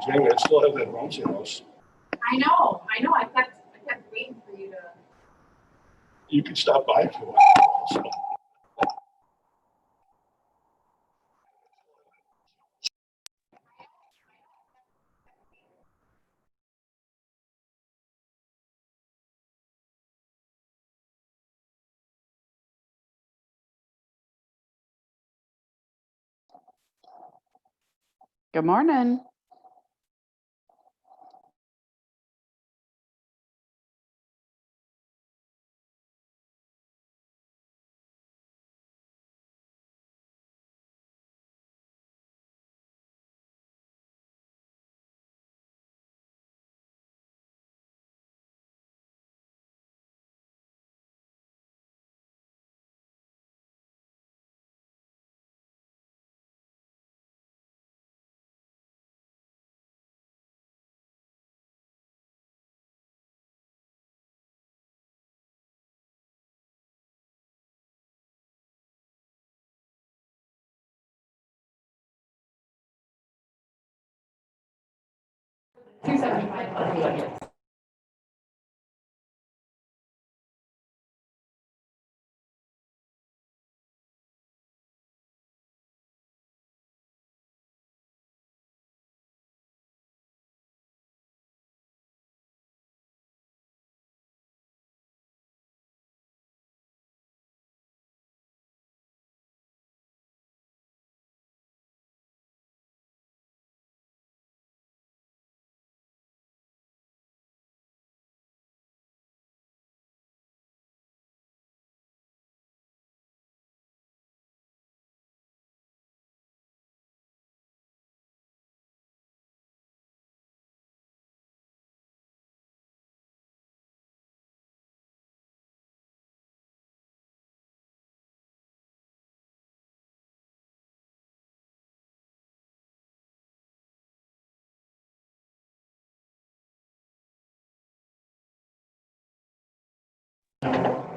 Jamie, I still have that bouncy house. I know. I kept waiting for you to. You can stop by if you want. Good morning. $275.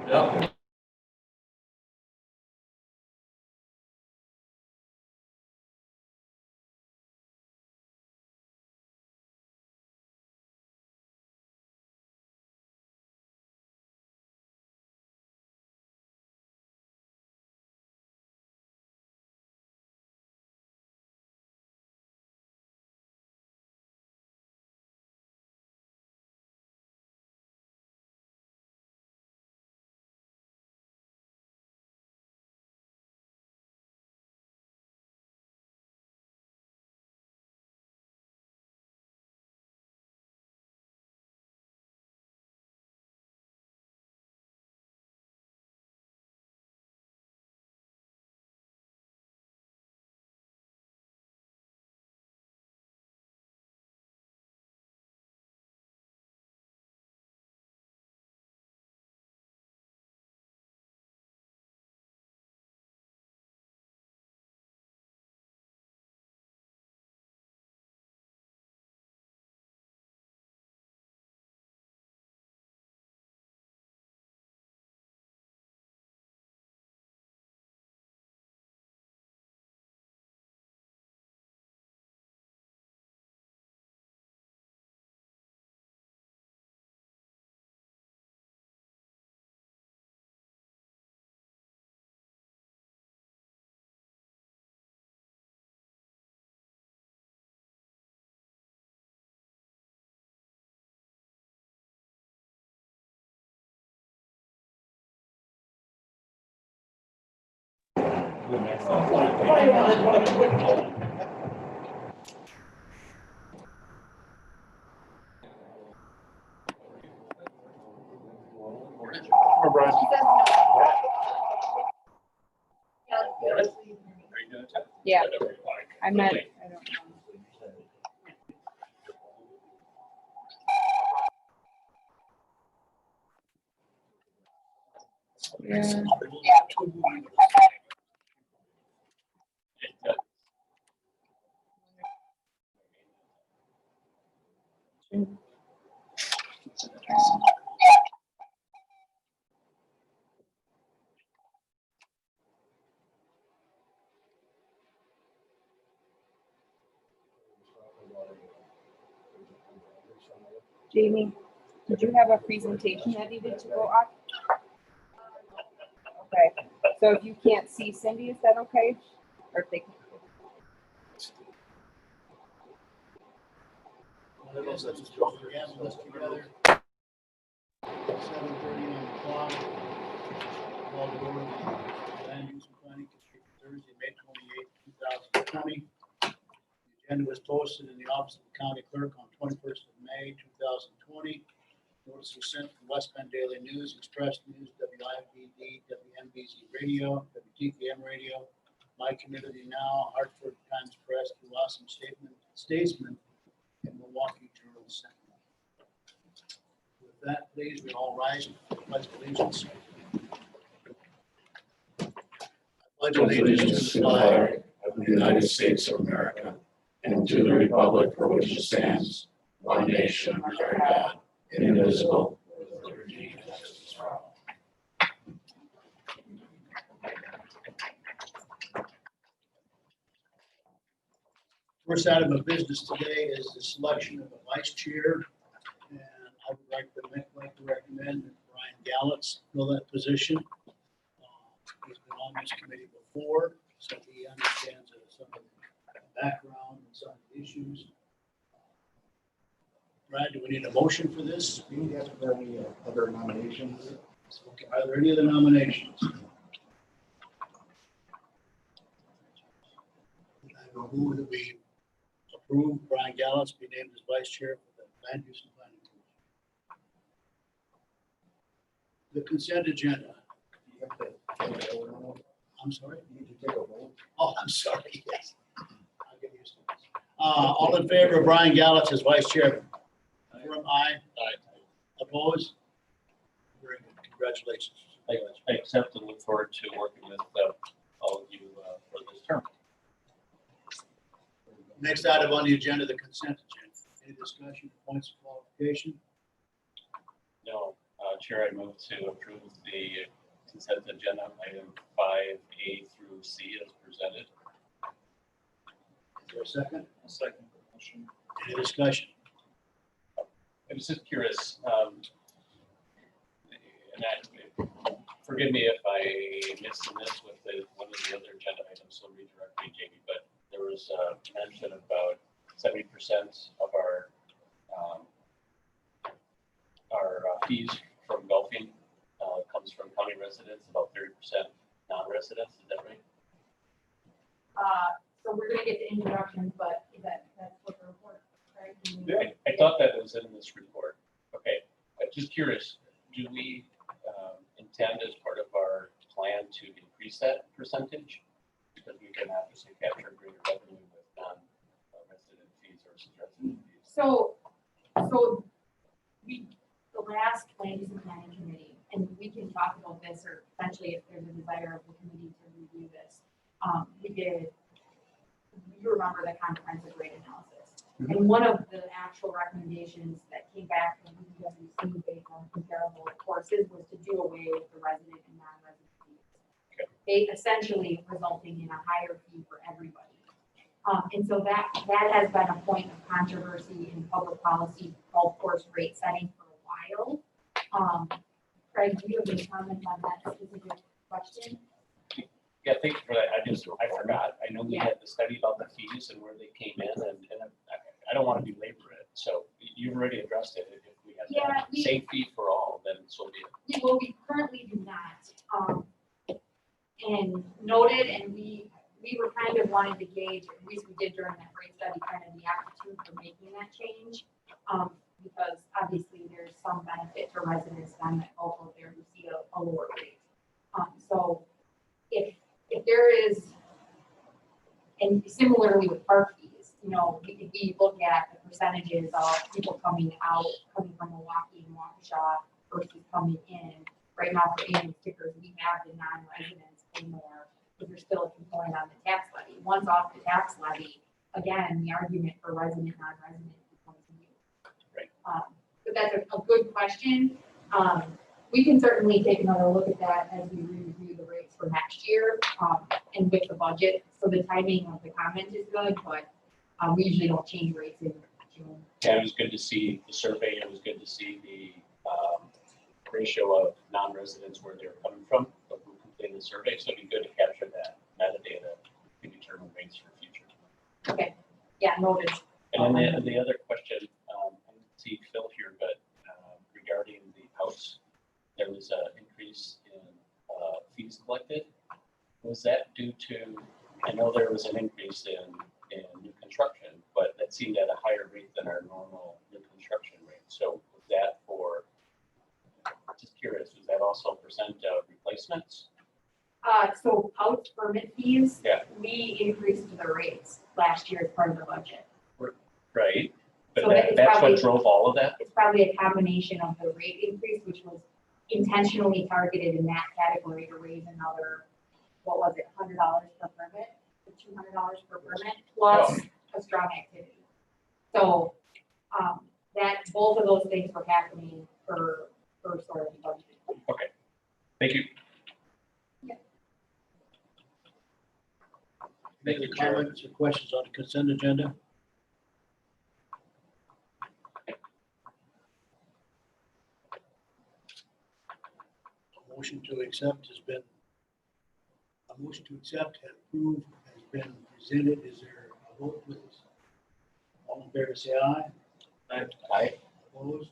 Yeah. Or Brian. Yeah, I meant, I don't know. Yeah. Jamie, did you have a presentation that needed to go up? Okay, so if you can't see Cindy, is that okay? Or if they, One of those, let's just throw your hands list together. 7:30 on the clock. Call to order the Land Use and Planning Commission Thursday, May 28, 2020. The agenda was posted in the office of the county clerk on 21st of May, 2020. Notice was sent from West Bend Daily News, Express News, WIBD, WNBZ Radio, WTKM Radio, My Community Now, Hartford Times Press, Blossom Statesman, and Milwaukee Journal Sentinel. With that, please, we all rise and pledge allegiance. I pledge allegiance to the flag of the United States of America and to the republic for which it stands, one nation under God, indivisible, with liberty and justice for all. First item of business today is the selection of a vice chair. And I would like to recommend that Brian Gallots fill that position. He's been on this committee before, so he understands some of the background and some of the issues. Brad, do we need a motion for this? Do you ask for any other nominations? Okay, are there any other nominations? Who would we approve Brian Gallots be named as vice chair for the Land Use and Planning Commission? The consent agenda. You have to take a vote. I'm sorry? You need to take a vote. Oh, I'm sorry, yes. I'll get used to this. All in favor of Brian Gallots as vice chairman? From aye. Aye. Opposed? Very good. Congratulations. I accept and look forward to working with all of you for this term. Next item on the agenda, the consent agenda. Any discussion, points of qualification? No, Chair, I move to approve the consent agenda item 5A through C as presented. Is there a second? A second motion. Any discussion? I was just curious, forgive me if I missed this with one of the other agenda items, so redirect me, Jamie, but there was a mention about 70% of our fees from golfing comes from county residents, about 30% non-residents. Is that right? So we're gonna get to introductions, but that's what the report, right? I thought that was in this report. Okay, I'm just curious, do we intend as part of our plan to increase that percentage? Because we can obviously capture greater revenue with non-resident fees versus resident fees. So the last land use and planning committee, and we can talk about this, or potentially if there's a desire of the committee to review this, you remember the comprehensive rate analysis. And one of the actual recommendations that came back from DWC based on comparable courses was to do away with the resident and non-resident fees. Okay. They essentially resulting in a higher fee for everybody. And so that has been a point of controversy in public policy, golf course rate setting for a while. Craig, do you have any comments on that specific question? Yeah, thank you for that. I forgot. I know we Yeah. had the study about the fees and where they came in, and I don't want to belabor it. So you've already addressed it. If we have Yeah, the same fee for all, then so be it. We currently do not. And noted, and we were kind of wanting to gauge, at least we did during that rate study, kind of the aptitude for making that change. Because obviously there's some benefit to residents then that also there to see a lower rate. So if there is, and similarly with park fees, if we look at the percentages of people coming from Milwaukee and Waukesha versus coming in, right now for annual stickers, we have the non-residents pay more, but there's still a component on the tax levy. Once off the tax levy, again, the argument for resident, non-resident becomes moot. Right. But that's a good question. We can certainly take another look at that as we review the rates for next year, and with the budget. So the timing of the comment is good, but we usually don't change rates in June. Yeah, it was good to see the survey. It was good to see the ratio of non-residents where they're coming from, but who completed the survey, so it'd be good to capture that metadata to determine rates for future. Okay, yeah, noted. And then the other question, I didn't see Phil here, but regarding the house, there was an increase in fees collected. Was that due to, I know there was an increase in new construction, but that seemed at a higher rate than our normal new construction rate. So was that for, just curious, was that also percent of replacements? So house permit fees. Yeah. We increased the rates last year as part of the budget. Right, but So it's that's probably- what drove all of that? It's probably a combination of the rate increase, which was intentionally targeted in that category to raise another, what was it, $100 per permit, or $200 per permit, plus a strong activity. So, that, both of those things were happening for sort of the budget. Okay, thank you. Any other comments or questions on the consent agenda? A motion to accept has been, a motion to accept and approve has been presented. Is there a vote, please? All in favor, say aye. Aye. Opposed?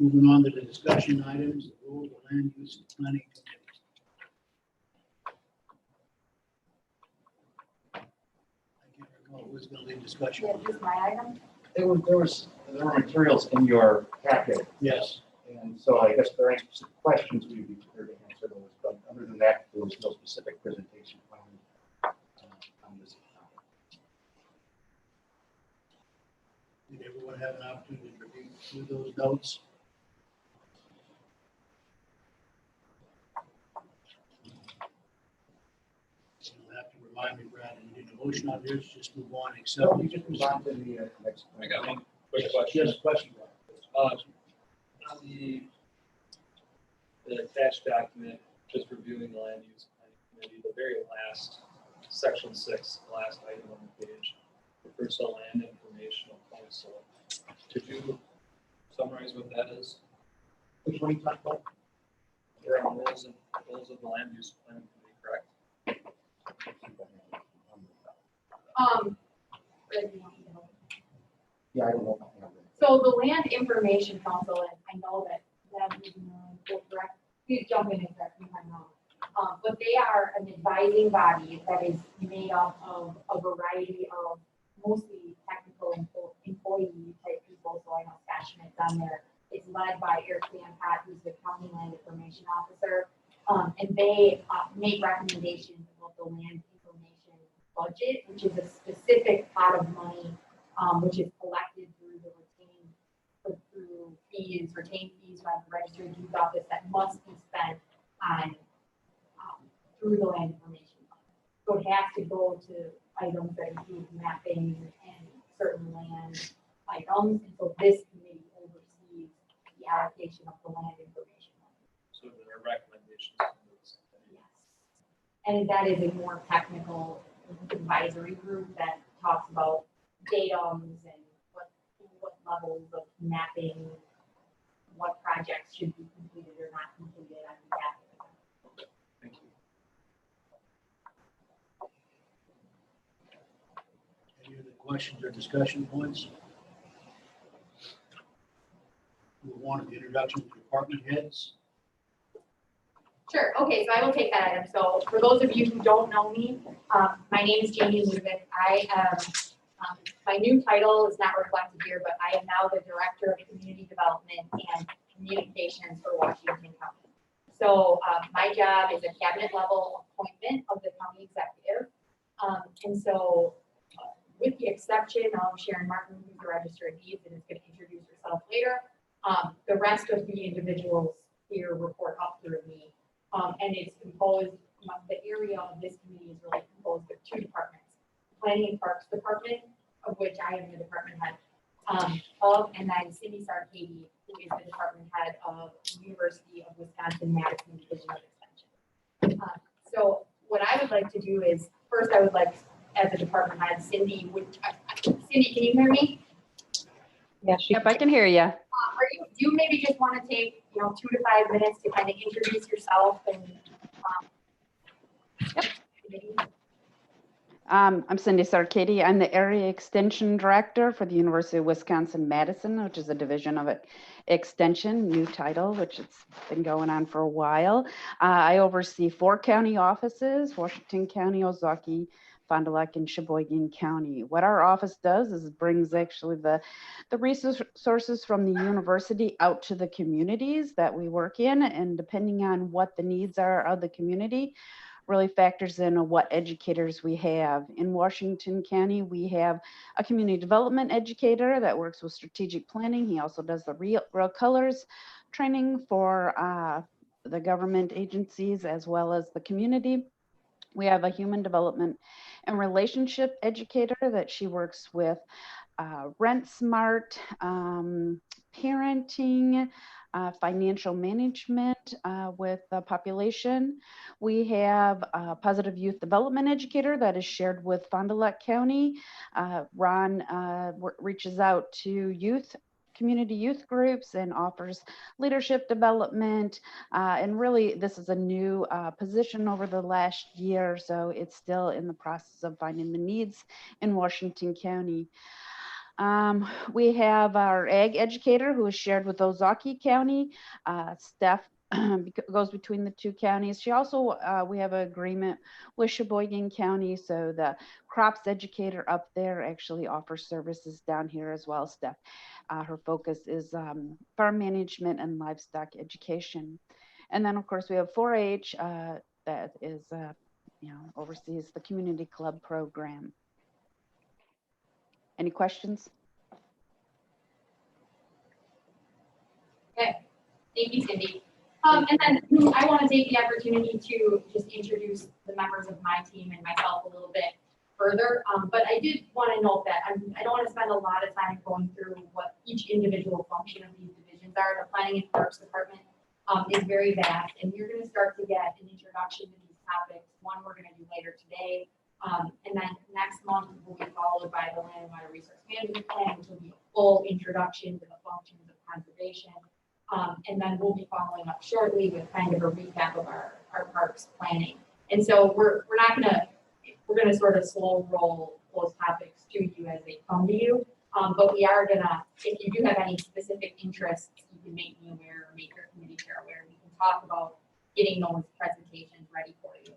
Moving on to the discussion items, the role of the land use and planning committee. I can't recall who's going to lead discussion. Yeah, just my item. There were materials in your packet. Yes. And so I guess if there are any specific questions, we'd be prepared to answer those. But other than that, there was no specific presentation plan on this topic. Did everyone have an opportunity to review through those notes? You'll have to remind me, Brad, you need a motion on this, just move on, accept. So we just move on to the next. I got one quick question. Yes, question. On the attached document, just reviewing the land use planning committee, the very last, section 6, the last item on the page, refers to land informational council. Could you summarize what that is? Which one you talked about? There are roles of the land use planning committee, correct? Where do you want me to go? Yeah, I don't know. If I have that. So the Land Information Council, and I know that is correct, please jump in and correct me if I'm wrong. But they are an advising body that is made up of a variety of mostly technical employee type people, so I know Scott Schmidt's on there. It's led by Eric Van who's the County Land Information Officer. And they make recommendations about the land information budget, which is a specific pot of money, which is collected through the retained fees by the Registry of Deeds Office that must be spent on, through the land information fund. So it has to go to items that include mapping and certain land items, and so this committee oversees the allocation of the land information fund. So there are recommendations. from this. Yes. And that is a more technical advisory group that talks about datums and what levels of mapping, what projects should be completed or not completed on behalf of the Thank you. Any other questions or discussion points? Move on to the introduction to department heads. Sure, okay, so I will take that item. So for those of you who don't know me, my name is Jamie Ludovic. I am, my new title is not reflected here, but I am now the Director of Community Development and Communications for Washington County. So my job is a cabinet level appointment of the county executive. And so with the exception of Sharon Martin, who's the Register of Deeds and is going to introduce herself later, the rest of the individuals here report up through me. And it's composed, the area of this committee is really composed of two departments. Planning and Parks Department, of which I am the department head and then Cindy Sarkady, who is the department head of University of Wisconsin-Madison Division of Extension. So what I would like to do is, first I would like, as a department head, Cindy, can you hear me? Yeah, she. Yep, I can hear you. Are you, do you maybe just want to take, 2 to 5 minutes to kind of introduce yourself and, maybe- I'm Cindy Sarkady. I'm the Area Extension Director for the University of Wisconsin-Madison, which is a division of Extension, new title, which it's been going on for a while. I oversee 4 county offices, Washington County, Ozaukee, Fond du Lac, and Sheboygan County. What our office does is brings actually the resources from the university out to the communities that we work in, and depending on what the needs are of the community, really factors in on what educators we have. In Washington County, we have a community development educator that works with strategic planning. He also does the real colors training for the government agencies as well as the community. We have a human development and relationship educator that she works with Rent Smart, parenting, financial management with the population. We have a positive youth development educator that is shared with Fond du Lac County. Ron reaches out to community youth groups and offers leadership development. And really, this is a new position over the last year, so it's still in the process of finding the needs in Washington County. We have our ag educator who is shared with Ozaukee County. Steph goes between the 2 counties. She also, we have an agreement with Sheboygan County, so the crops educator up there actually offers services down here as well, Steph. Her focus is farm management and livestock education. And then of course we have 4-H that is, oversees the community club program. Any questions? Okay, thank you, Cindy. And then I want to take the opportunity to just introduce the members of my team and myself a little bit further. But I did want to note that I don't want to spend a lot of time going through what each individual function of these divisions are. The Planning and Parks Department is very vast, and you're going to start to get an introduction to these topics. One we're going to do later today. And then next month will be followed by the Land and Water Resource Management Plan, which will be a full introduction to the functions of conservation. And then we'll be following up shortly with kind of a recap of our parks planning. And so we're gonna sort of slow roll those topics to you as they come to you. But we are gonna, if you do have any specific interests, you can make me aware or make your committee chair aware. We can talk about getting those presentations ready for you.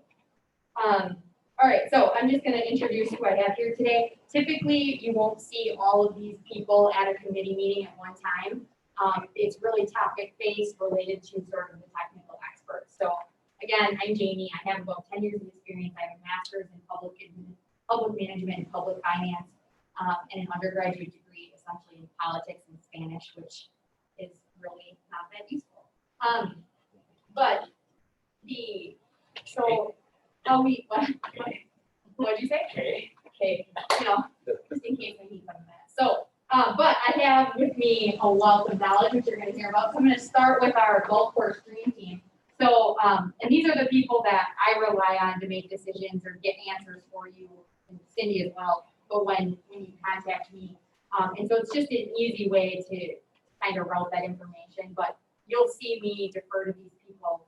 All right, so I'm just going to introduce who I have here today. Typically, you won't see all of these people at a committee meeting at one time. It's really topic-based related to sort of the technical experts. So again, I'm Jamie. I have about 10 years of experience. I have a master's in public management and public finance, and an undergraduate degree essentially in politics and Spanish, which is really not that useful. What'd you say? Okay, just in case I need some of that. So, but I have with me a wealth of knowledge, which you're going to hear about. So I'm going to start with our golf course dream team. So, and these are the people that I rely on to make decisions or get answers for you, and Cindy as well. But when you contact me, and so it's just an easy way to kind of route that information. But you'll see me defer to these people.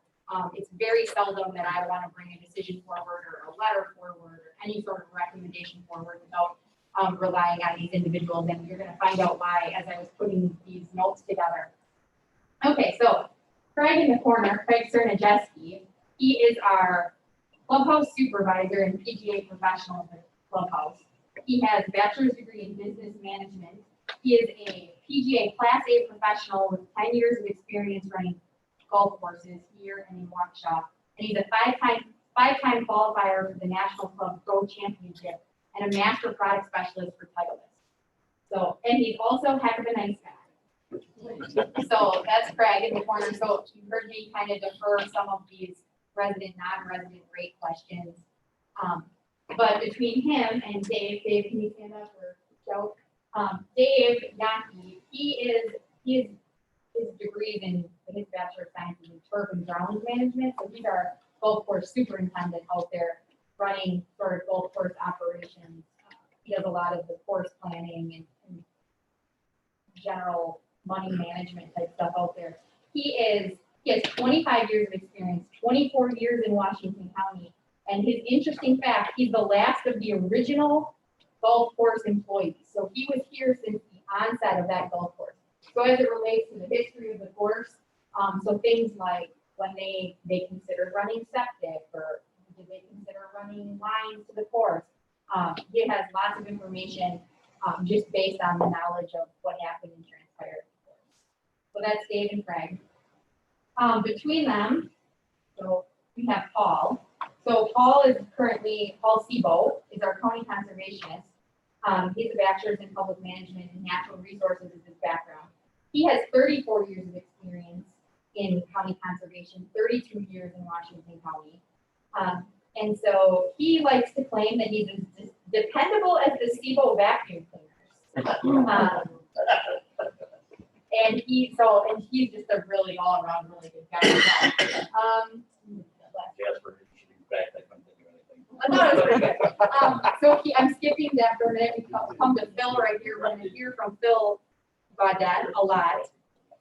It's very seldom that I want to bring a decision forward or a letter forward or any sort of recommendation forward without relying on these individuals. And you're going to find out why as I was putting these notes together. Okay, so Craig in the corner, Craig Cernajeski, he is our clubhouse supervisor and PGA professional at the clubhouse. He has a bachelor's degree in business management. He is a PGA Class A professional with 10 years of experience running golf courses here and in Waukesha. And he's a five-time qualifier for the National Club Pro Championship and a master product specialist for Titleist. So, and he's also heck of a nice guy. So that's Craig in the corner. So you heard me kind of defer some of these resident, non-resident rate questions. But between him and Dave, can you stand up or Joe? Dave Yankee, his degrees in his Bachelor of Science in Turf and Grounds Management. So he's our golf course superintendent out there running sort of golf course operations. He does a lot of the course planning and general money management type stuff out there. He has 25 years of experience, 24 years in Washington County. And his interesting fact, he's the last of the original golf course employees. So he was here since the onset of that golf course. So as it relates to the history of the course, so things like when they considered running septic, or did they consider running lines to the course, he has lots of information just based on the knowledge of what happened and transpired. So that's Dave and Craig. Between them, so we have Paul. So Paul Sebo is our county conservationist. He's a bachelor's in public management and natural resources is his background. He has 34 years of experience in county conservation, 32 years in Washington County. And so he likes to claim that he's as dependable as the Sebo vacuum cleaners. And he's just a really all-around really good guy. Jasper, you should be back. I couldn't think of anything. I thought it was pretty good. So I'm skipping that for a minute. We come to Phil right here. We're going to hear from Phil Gaudet a lot.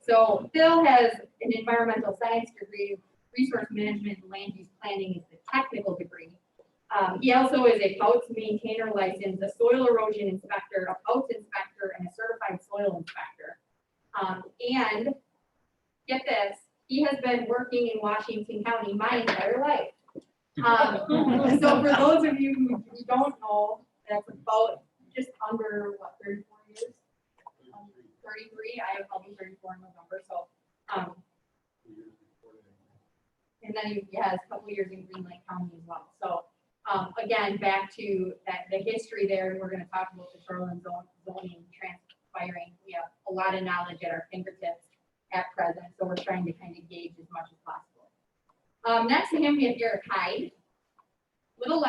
So Phil has an environmental science degree. Resource management and land use planning is the technical degree. He also is a POUTS maintainer license, a soil erosion inspector, a POUTS inspector, and a certified soil inspector. And get this, he has been working in Washington County my entire life. So for those of you who don't know, that's about just under, 34 years? 33, I'll be 34 in November, so, and then he has a couple years in Green Lake County as well. So, again, back to the history there, we're gonna talk about the shoreline zoning transpiring. We have a lot of knowledge at our fingertips at present, so we're trying to kind of gauge as much as possible. Next to him, we have Eric Hyde. Little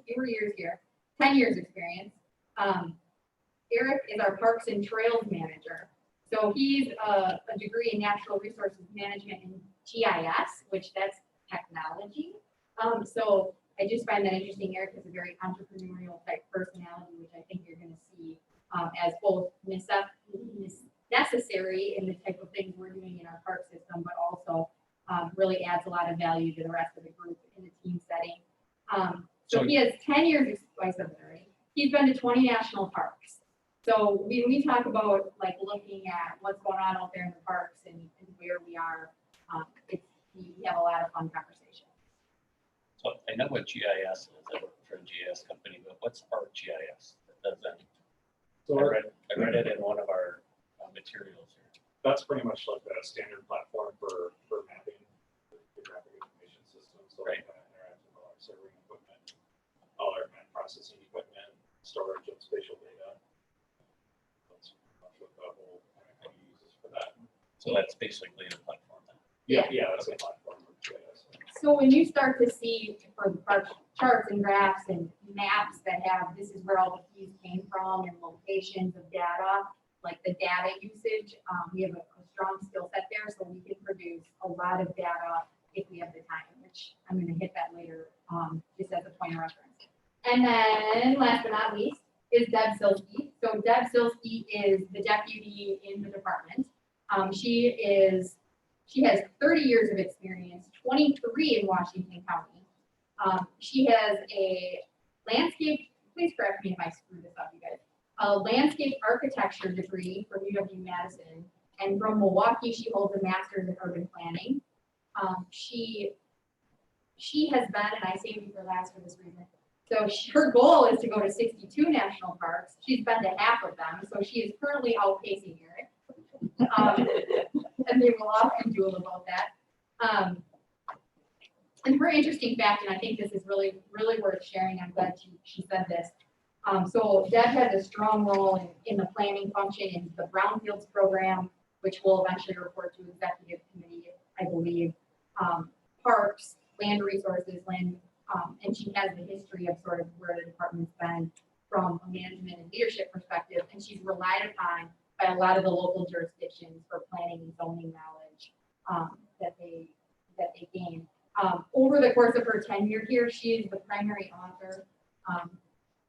fewer years here, 10 years experience. Eric is our Parks and Trails manager. So he's a degree in natural resources management and GIS, which that's technology. So I just find that interesting. Eric is a very entrepreneurial type personality, which I think you're going to see as both necessary in the type of things we're doing in our park system, but also really adds a lot of value to the rest of the group in the team setting. So he has 10 years, he's been to 20 national parks. So when we talk about like looking at what's going on out there in the parks and where we are, we have a lot of fun conversations. So I know what GIS is, I work for a GIS company, but what's ArcGIS? That doesn't, So I read it in one of our materials here. that's pretty much like a standard platform for mapping, the graphic information system. So Right. Interacts with all our serving equipment, all our map processing equipment, storage of spatial data. That's much what the whole kind of uses for that. So that's basically the platform then. Yeah, that's a platform of GIS. So when you start to see for the park charts and graphs and maps that have, this is where all the keys came from and locations of data, like the data usage, we have a strong skill set there, so we can produce a lot of data if we have the time, which I'm going to hit that later, just as a point of reference. And then last but not least is Deb Silsky. So Deb Silsky is the deputy in the department. She has 30 years of experience, 23 in Washington County. She has a landscape, please correct me if I screw this up, you guys, a landscape architecture degree from UW-Madison. And from Milwaukee, she holds a master's in urban planning. She has been, and I saved you for last for this reason, so her goal is to go to 62 national parks. She's been to half of them, so she is currently outpacing Eric. And they will often duel about that. And her interesting fact, and I think this is really, really worth sharing, I'm glad she said this. So Deb has a strong role in the planning function in the Brownfields program, which will eventually report to executive committee, I believe, parks, land resources, and she has the history of sort of where the department's been from a management and leadership perspective, and she's relied upon by a lot of the local jurisdictions for planning and zoning knowledge that they gain. Over the course of her tenure here, she is the primary author,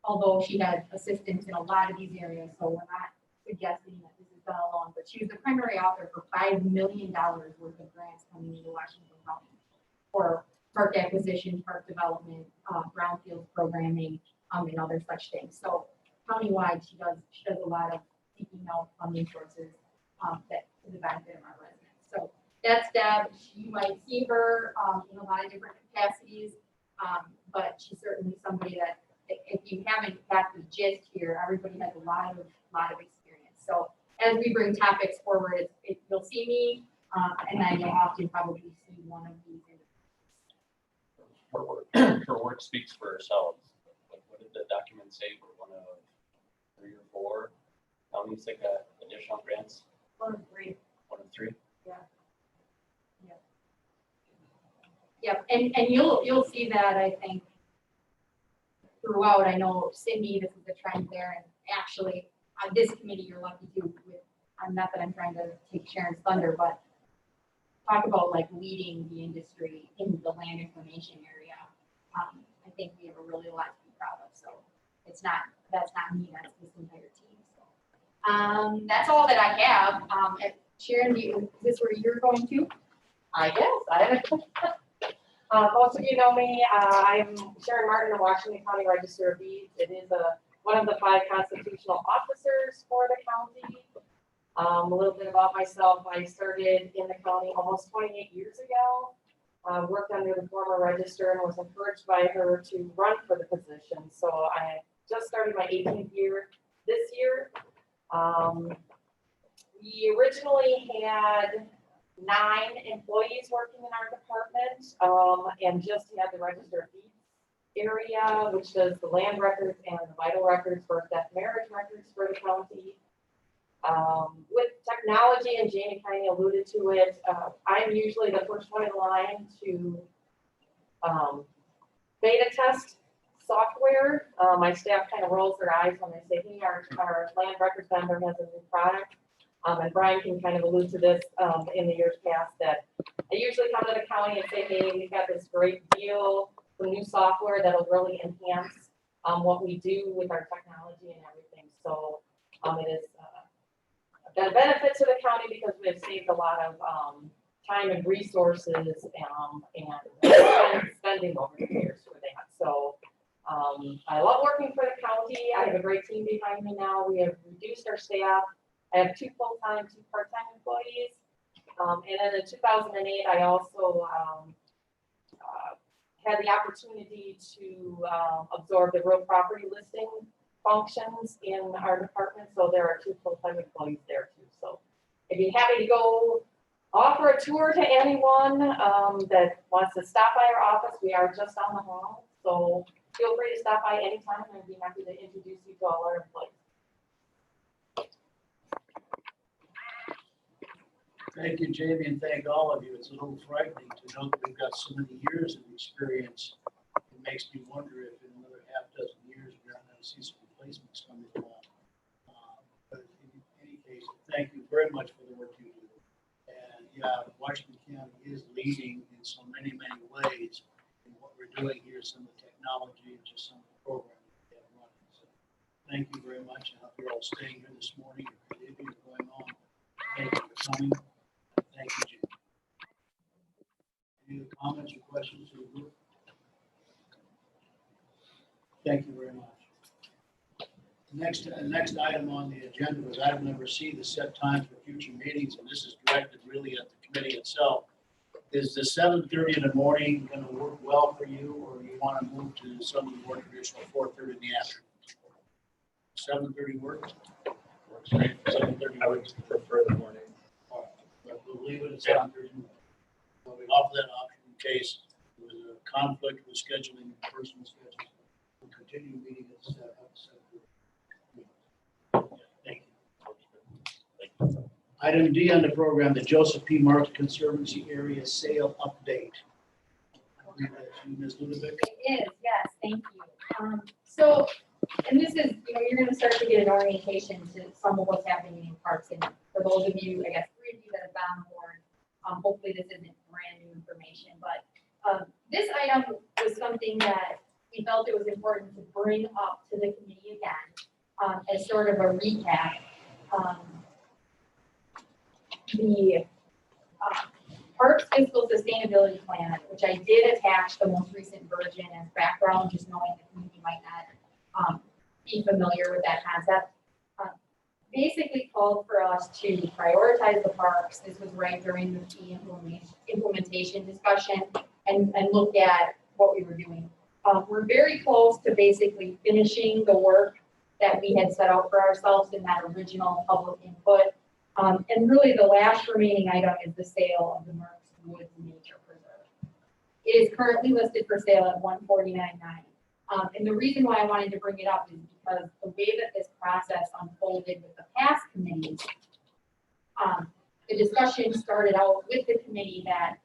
although she had assistants in a lot of these areas, so we're not suggesting that done alone, but she was the primary author for $5 million worth of grants coming into Washington County for park acquisition, park development, brownfield programming, and other such things. So countywide, she does a lot of seeking out funding sources, that to the benefit of our residents. So that's Deb. You might see her, in a lot of different capacities, but she's certainly somebody that, if you haven't got the gist here, everybody has a lot of experience. So as we bring topics forward, you'll see me, and then you'll often probably see one of these. Her work speaks for herself. What did the document say? We're one of 3 or 4 counties that got additional grants? One of three. One of 3? Yep, and you'll see that, I think, throughout. I know Cindy, this is the trend there, and actually, on this committee, you're lucky to, not that I'm trying to take Sharon's thunder, but talk about like leading the industry in the land information area. I think we have a really lot to be proud of, so that's not me, that's this entire team, so. That's all that I have. Sharon, is this where you're going to? I guess. Most of you know me. I'm Sharon Martin, the Washington County Register of Deeds. It is one of the 5 constitutional officers for the county. A little bit about myself. I started in the county almost 28 years ago. Worked under the former register and was encouraged by her to run for the position. So I just started my 18th year this year. We originally had 9 employees working in our department, and just had the Register of Deeds area, which does the land records and the vital records for death marriage records for the county. With technology, and Jamie kind of alluded to it, I'm usually the first one in line to beta test software. My staff kind of rolls their eyes when they say, hey, our land records vendor has a new product. And Brian can kind of allude to this in the years past, that I usually come to the county and say, hey, we've got this great deal, some new software that'll really enhance what we do with our technology and everything. So it is a benefit to the county because we have saved a lot of time and resources and spending over the years for that. So I love working for the county. I have a great team behind me now. We have reduced our staff. I have 2 full-time, 2 part-time employees. And then in 2008, I also had the opportunity to absorb the real property listing functions in our department. So there are 2 full-time employees there too. So I'd be happy to go offer a tour to anyone that wants to stop by our office. We are just on the hall. So feel free to stop by anytime, and I'd be happy to introduce you to all our employees. Thank you, Jamie, and thank all of you. It's a little frightening to know that we've got so many years of experience. It makes me wonder if in another half dozen years, we're not going to see some replacements coming along. But in any case, thank you very much for the work you do. And yeah, Washington County is leading in so many, many ways in what we're doing here, some of the technology and just some of the programs we have running. So thank you very much. I hope you're all staying here this morning. If you're going on, thank you for coming. Thank you, Jim. Any other comments or questions for the group? Thank you very much. Next item on the agenda was item number C, the set times for future meetings, and this is directed really at the committee itself. Is the 7:30 in the morning going to work well for you, or you want to move to some more traditional 4:30 in the afternoon? 7:30 works? Works great. 7:30 I would works. prefer the morning. But we'll leave it at 7:30. We'll offer that option in case there was a conflict with scheduling, personal schedules. We'll continue meeting at 7:30. Thank you. Item D on the program, the Joseph P. Marks Conservancy Area Sale Update. I believe that's you, Ms. Ludovic. It is, yes, thank you. So, and this is, you're gonna start to get an orientation to some of what's happening in parks, and for those of you, I guess, 3 of you that have been on board, hopefully this isn't brand new information, but this item was something that we felt it was important to bring up to the committee again, as sort of a recap. the Parks Fiscal Sustainability Plan, which I did attach the most recent version as background, just knowing the community might not be familiar with that concept. Basically called for us to prioritize the parks. This was right during the fee implementation discussion and look at what we were doing. We're very close to basically finishing the work that we had set out for ourselves in that original public input. And really the last remaining item is the sale of the Merck's Woods Nature Preserve. It is currently listed for sale at $149.9. And the reason why I wanted to bring it up is because the way that this process unfolded with the past committees, the discussion started out with the committee that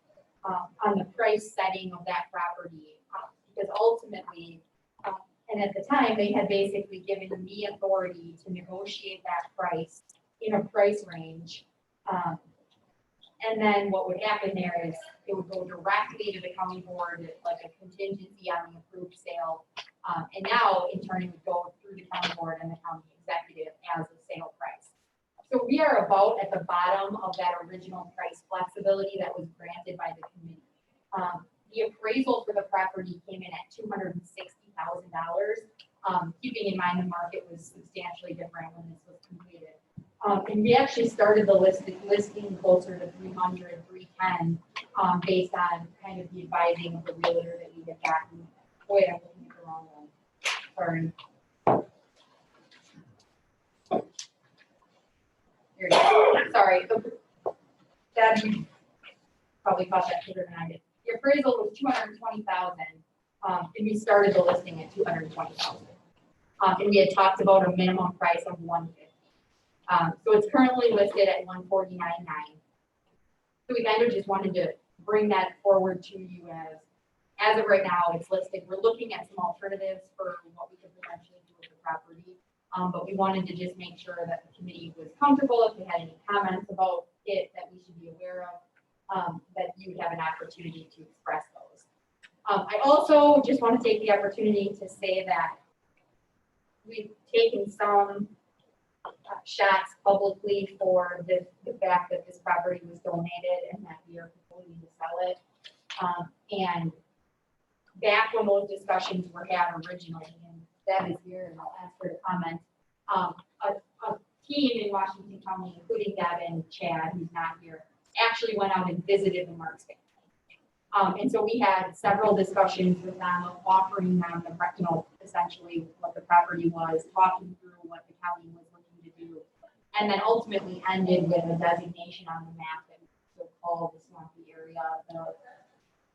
on the price setting of that property, because ultimately, and at the time, they had basically given me authority to negotiate that price in a price range. And then what would happen there is it would go directly to the county board, like a contingency on the approved sale. And now in turn, it would go through the county board and the county executive as a sale price. So we are about at the bottom of that original price flexibility that was granted by the committee. The appraisal for the property came in at $260,000. Keeping in mind the market was substantially different when this was completed. And we actually started the listing closer to 300, 310, based on kind of the advising of the realtor that we had gotten. Wait, I'm looking at the wrong one. Sorry. Here it is. Sorry. That you probably caught that quicker than I did. The appraisal was $220,000, and we started the listing at $220,000. And we had talked about a minimum price of $150,000. So it's currently listed at $149.9. So we kind of just wanted to bring that forward to you as of right now, it's listed. We're looking at some alternatives for what we could potentially do with the property. But we wanted to just make sure that the committee was comfortable. If they had any comments about it that we should be aware of, that you would have an opportunity to express those. I also just want to take the opportunity to say that we've taken some shots publicly for the fact that this property was donated and that we are proposing to sell it. And back when those discussions were had originally, and Deb is here and I'll ask her to comment, a team in Washington County, including Deb and Chad, who's not here, actually went out and visited the Marks family. And so we had several discussions with them, offering them the, essentially what the property was, talking through what the county was looking to do, and then ultimately ended with a designation on the map that we still call the Swampy area,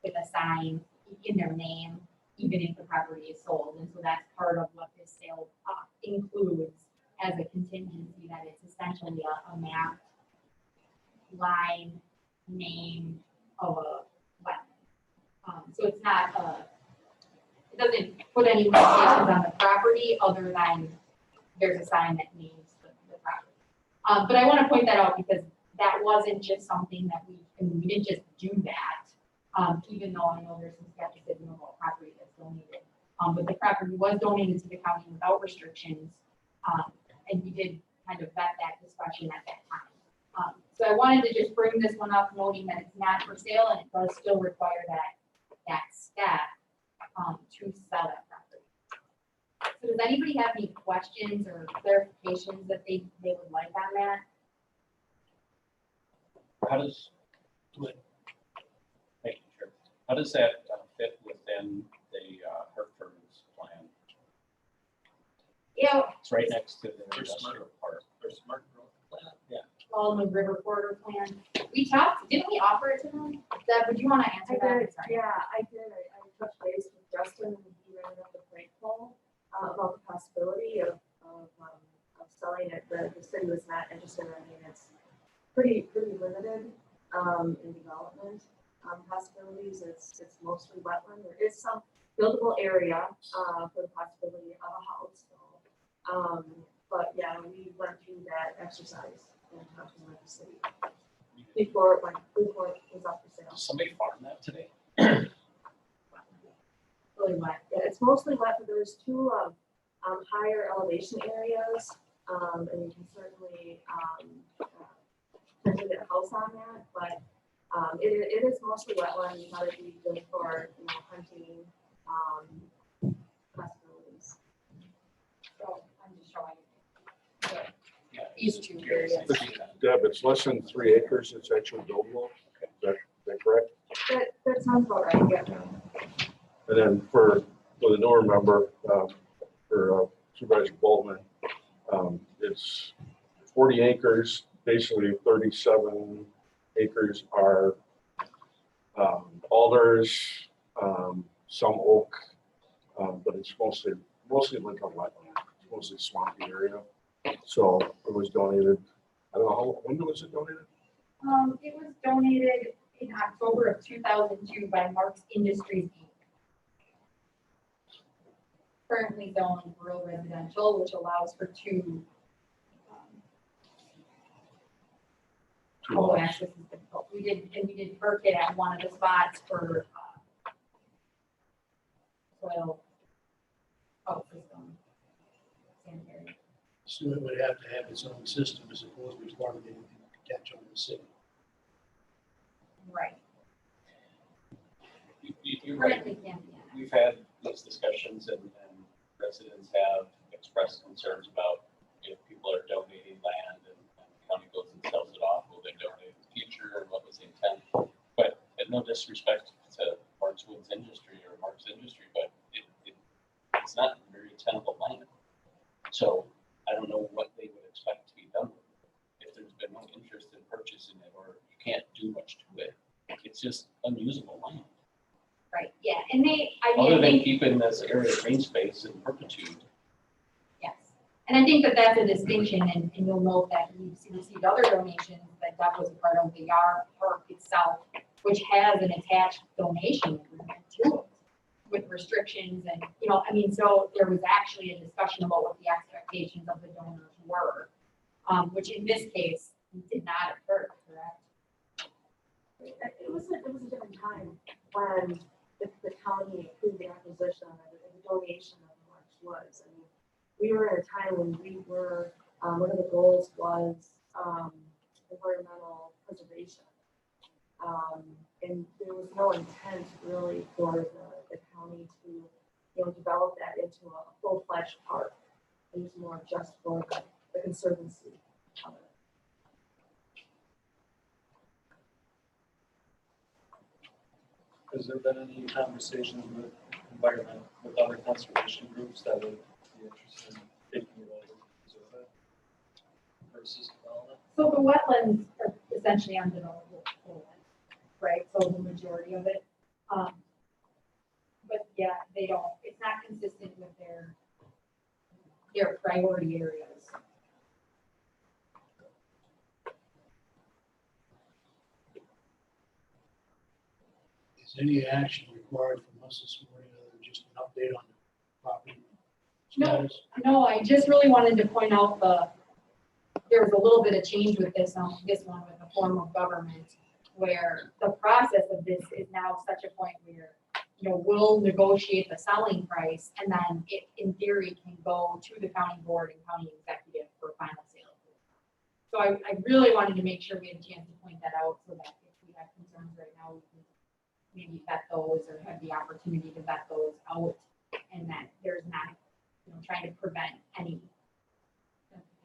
with a sign in their name, even if the property is sold. And so that's part of what this sale includes as a contingency, that it's essentially a map, line, name of a weapon. So it's not it doesn't put any limitations on the property other than there's a sign that names the property. But I want to point that out because that wasn't just something that we didn't just do that, even though I know there's some skepticism about property that's donated. But the property was donated to the county without restrictions, and we did kind of vet that discussion at that time. So I wanted to just bring this one up, noting that it's not for sale and it does still require that step to sell that property. So does anybody have any questions or clarifications that they would like on that? How does, thank you, Chair. How does that fit within the Hartford's plan? Yeah, It's right next to the There's industrial park. There's smart growth plan. all in the river corridor plan. We talked, didn't we offer it to them? Deb, would you want to answer that? Sorry. Yeah, I did. I touched base with Justin and he ran up the flagpole about the possibility of selling it. The city was not interested. I mean, it's pretty limited in development possibilities. It's mostly wetland. There is some buildable area for the possibility of a house. So, but yeah, we went through that exercise and talked with the city before it was up for sale. Does somebody farm that today? Really wet. Yeah, it's mostly wet, but there's two higher elevation areas, and you can certainly put a house close on that, but, it is mostly wetland, you thought it'd be good for, hunting, possibilities. So I'm just showing these two areas. Deb, it's less than 3 acres, it's actually buildable, is that correct? That sounds about right, yeah. And then for the newer member, for Supervisor Boltman, it's 40 acres, basically 37 acres are alders, some oak, but it's mostly like a wetland, it's mostly swampy area. So it was donated, I don't know, when was it donated? It was donated in October of 2002 by Mark's Industries Inc. Currently zoned rural residential, which allows for two although lots. access is difficult. We did perk it at one of the spots for soil out system sanitary. So it would have to have its own system as opposed to requiring anything to catch on the city. Right. You're right. Currently can't be. We've had these discussions and residents have expressed concerns about if people are donating land and the county goes and sells it off, will they donate in the future, and what was the intent? But no disrespect to Mark's Woods Industry or Mark's Industry, but it's not very tenable land. So I don't know what they would expect to be done with it. If there's been no interest in purchasing it, or you can't do much to it, it's just unusable land. Right, yeah, and I Other than think, keeping this area of green space in perpetuity. yes. And I think that that's a distinction, and you'll note that we've received other donations that that was a part of the yard park itself, which has an attached donation agreement to it with restrictions and, so there was actually a discussion about what the expectations of the donors were, which in this case did not occur, correct? It was a different time when the county approved the acquisition and the donation of the Marks Woods. I mean, we were in a time when we were, one of the goals was environmental preservation. And there was no intent really for the county to, develop that into a full-fledged park. It was more just for the conservancy of it. Has there been any conversations with other conservation groups that would be interested in taking it over to preserve it versus development? So the wetlands are essentially undevelopable, right? So the majority of it. But yeah, it's not consistent with their priority areas. Is any action required from us this morning, other than just an update on the property status? No, I just really wanted to point out there was a little bit of change with this one with the form of government, where the process of this is now such a point where, we'll negotiate the selling price, and then it, in theory, can go to the county board and county executive for final sale. So I really wanted to make sure we had a chance to point that out, so that if we have concerns right now, we can maybe vet those or have the opportunity to vet those out, and that there's not, trying to prevent any,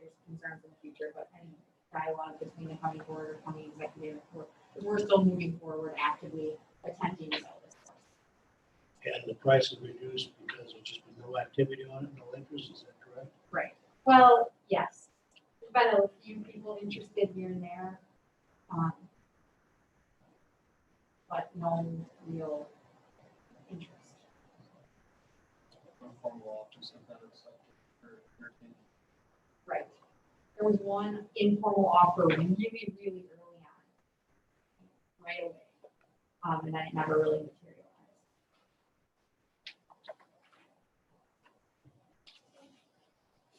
there's concerns in the future, but any dialogue between the county board or county executive, we're still moving forward actively attempting to sell this. And the price is reduced because there's just been no activity on it, no interest, is that correct? Right. Well, yes. There's been a few people interested here and there, but no real interest. Informal offers have been accepted or entertained. Right. There was one informal offer really, really early on, right away, and then it never really materialized.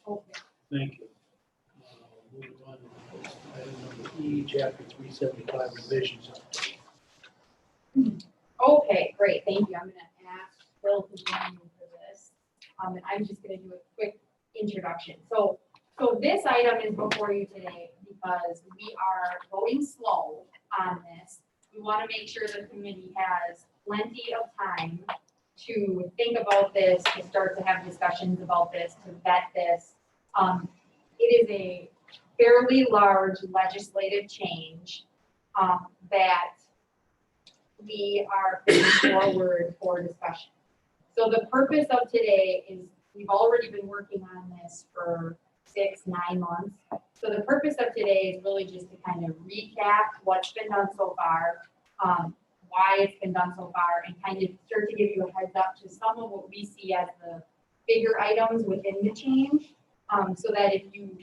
Okay. Thank you. Moving on to item number E, chapter 375 revisions. Okay, great, thank you. I'm gonna ask Bill to join me for this. And I'm just gonna do a quick introduction. So, So this item is before you today because we are going slow on this. We want to make sure the committee has plenty of time to think about this, to start to have discussions about this, to vet this. It is a fairly large legislative change that we are putting forward for discussion. So the purpose of today is we've already been working on this for 6-9 months. So the purpose of today is really just to kind of recap what's been done so far, why it's been done so far, and kind of start to give you a heads up to some of what we see as the bigger items within the change. So that if you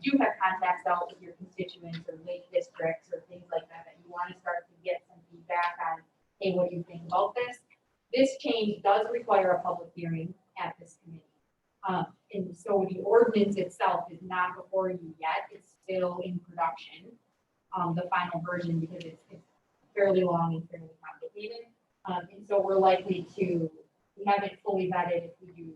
do have contacts out with your constituents or lake districts or things like that, that you want to start to get some feedback on, hey, what do you think about this? This change does require a public hearing at this committee. And so the ordinance itself is not before you yet, it's still in production, the final version, because it's fairly long and fairly complicated. And so we're likely to, we haven't fully vetted if we do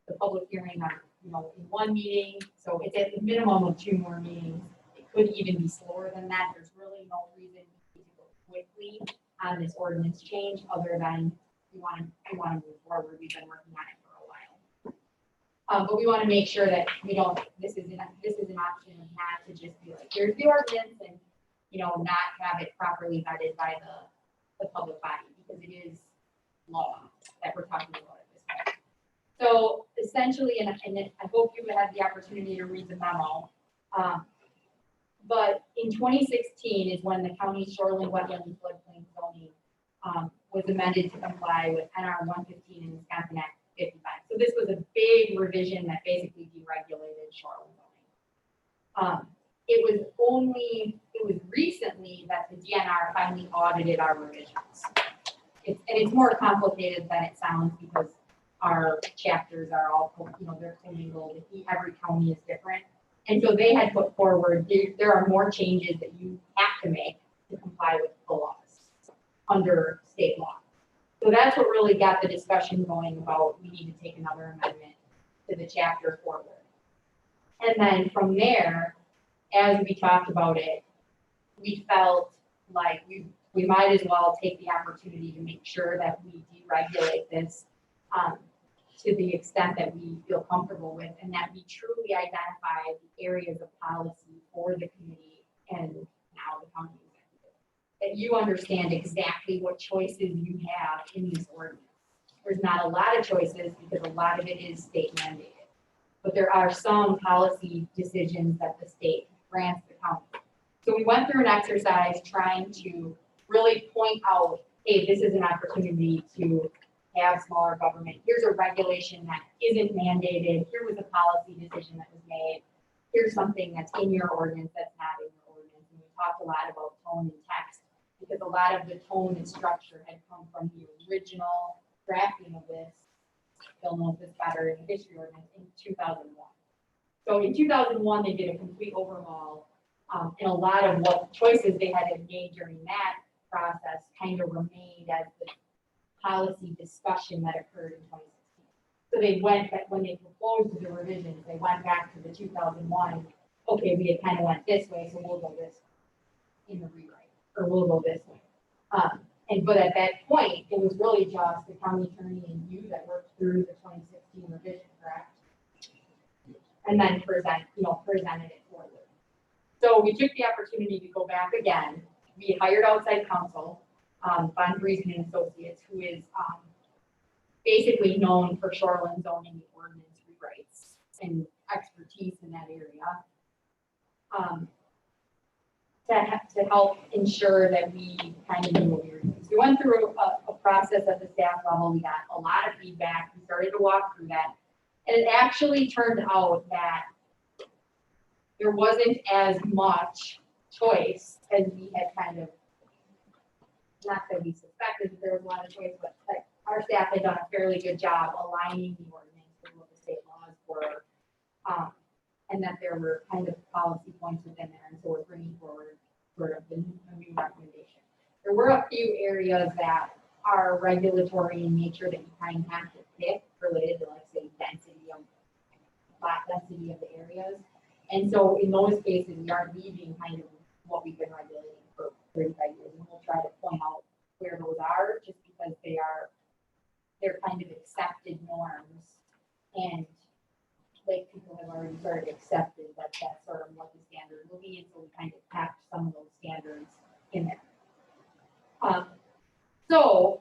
the public hearing on, in one meeting, so it's at the minimum of 2 more meetings. It could even be slower than that. There's really no reason to go quickly on this ordinance change, other than we want to move forward. We've been working on it for a while. But we want to make sure that we don't, this is an option of not to just be like, here's the ordinance, and, not have it properly vetted by the public body, because it is law that we're talking about at this point. So essentially, and I hope you had the opportunity to read the memo, but in 2016 is when the county shoreline wetland and floodplain zoning was amended to comply with NR 115 and Wisconsin Act 55. So this was a big revision that basically deregulated shoreline zoning. It was recently that the DNR finally audited our revisions. It's more complicated than it sounds, because our chapters are all, they're commingled. Every county is different. And so they had put forward, there are more changes that you have to make to comply with the laws under state law. So that's what really got the discussion going about, we need to take another amendment to the chapter forward. And then from there, as we talked about it, we felt like we might as well take the opportunity to make sure that we deregulate this to the extent that we feel comfortable with, and that we truly identify the areas of policy for the committee and now the county executive. That you understand exactly what choices you have in this ordinance. There's not a lot of choices because a lot of it is state mandated, but there are some policy decisions that the state grants the county. So we went through an exercise trying to really point out, hey, this is an opportunity to have smaller government. Here's a regulation that isn't mandated. Here was a policy decision that was made. Here's something that's in your ordinance that's not in your ordinance. And we talked a lot about tone and text, because a lot of the tone and structure had come from the original drafting of this. They'll know this better in the history ordinance in 2001. So in 2001, they did a complete overhaul, and a lot of what choices they had made during that process kind of remained as the policy discussion that occurred in 2016. So they went back, when they proposed the revisions, they went back to the 2001, okay, we had kind of went this way, so we'll go this way in the rewrite, or we'll go this way. But at that point, it was really just the county attorney and you that worked through the 2016 revision, correct? And then presented it forward. So we took the opportunity to go back again. We hired outside counsel, Von Briesen and Associates, who is basically known for shoreline zoning ordinance rewrites and expertise in that area, to help ensure that we kind of knew what we were doing. So we went through a process at the staff level. We got a lot of feedback. We started to walk through that. And it actually turned out that there wasn't as much choice as we had kind of, not that we suspected that there was a lot of choice, but like our staff had done a fairly good job aligning the ordinance with what the state laws were, and that there were kind of policy points within there, and so we're bringing forward sort of a new recommendation. There were a few areas that are regulatory in nature that you kind of have to pick related to, like, say, lot density of the areas. And so in those cases, we are leaving kind of what we've been regulating for 35 years, and we'll try to point out where those are, just because they're kind of accepted norms. And like people have already sort of accepted that that's sort of what the standard will be, and so we kind of packed some of those standards in there. So,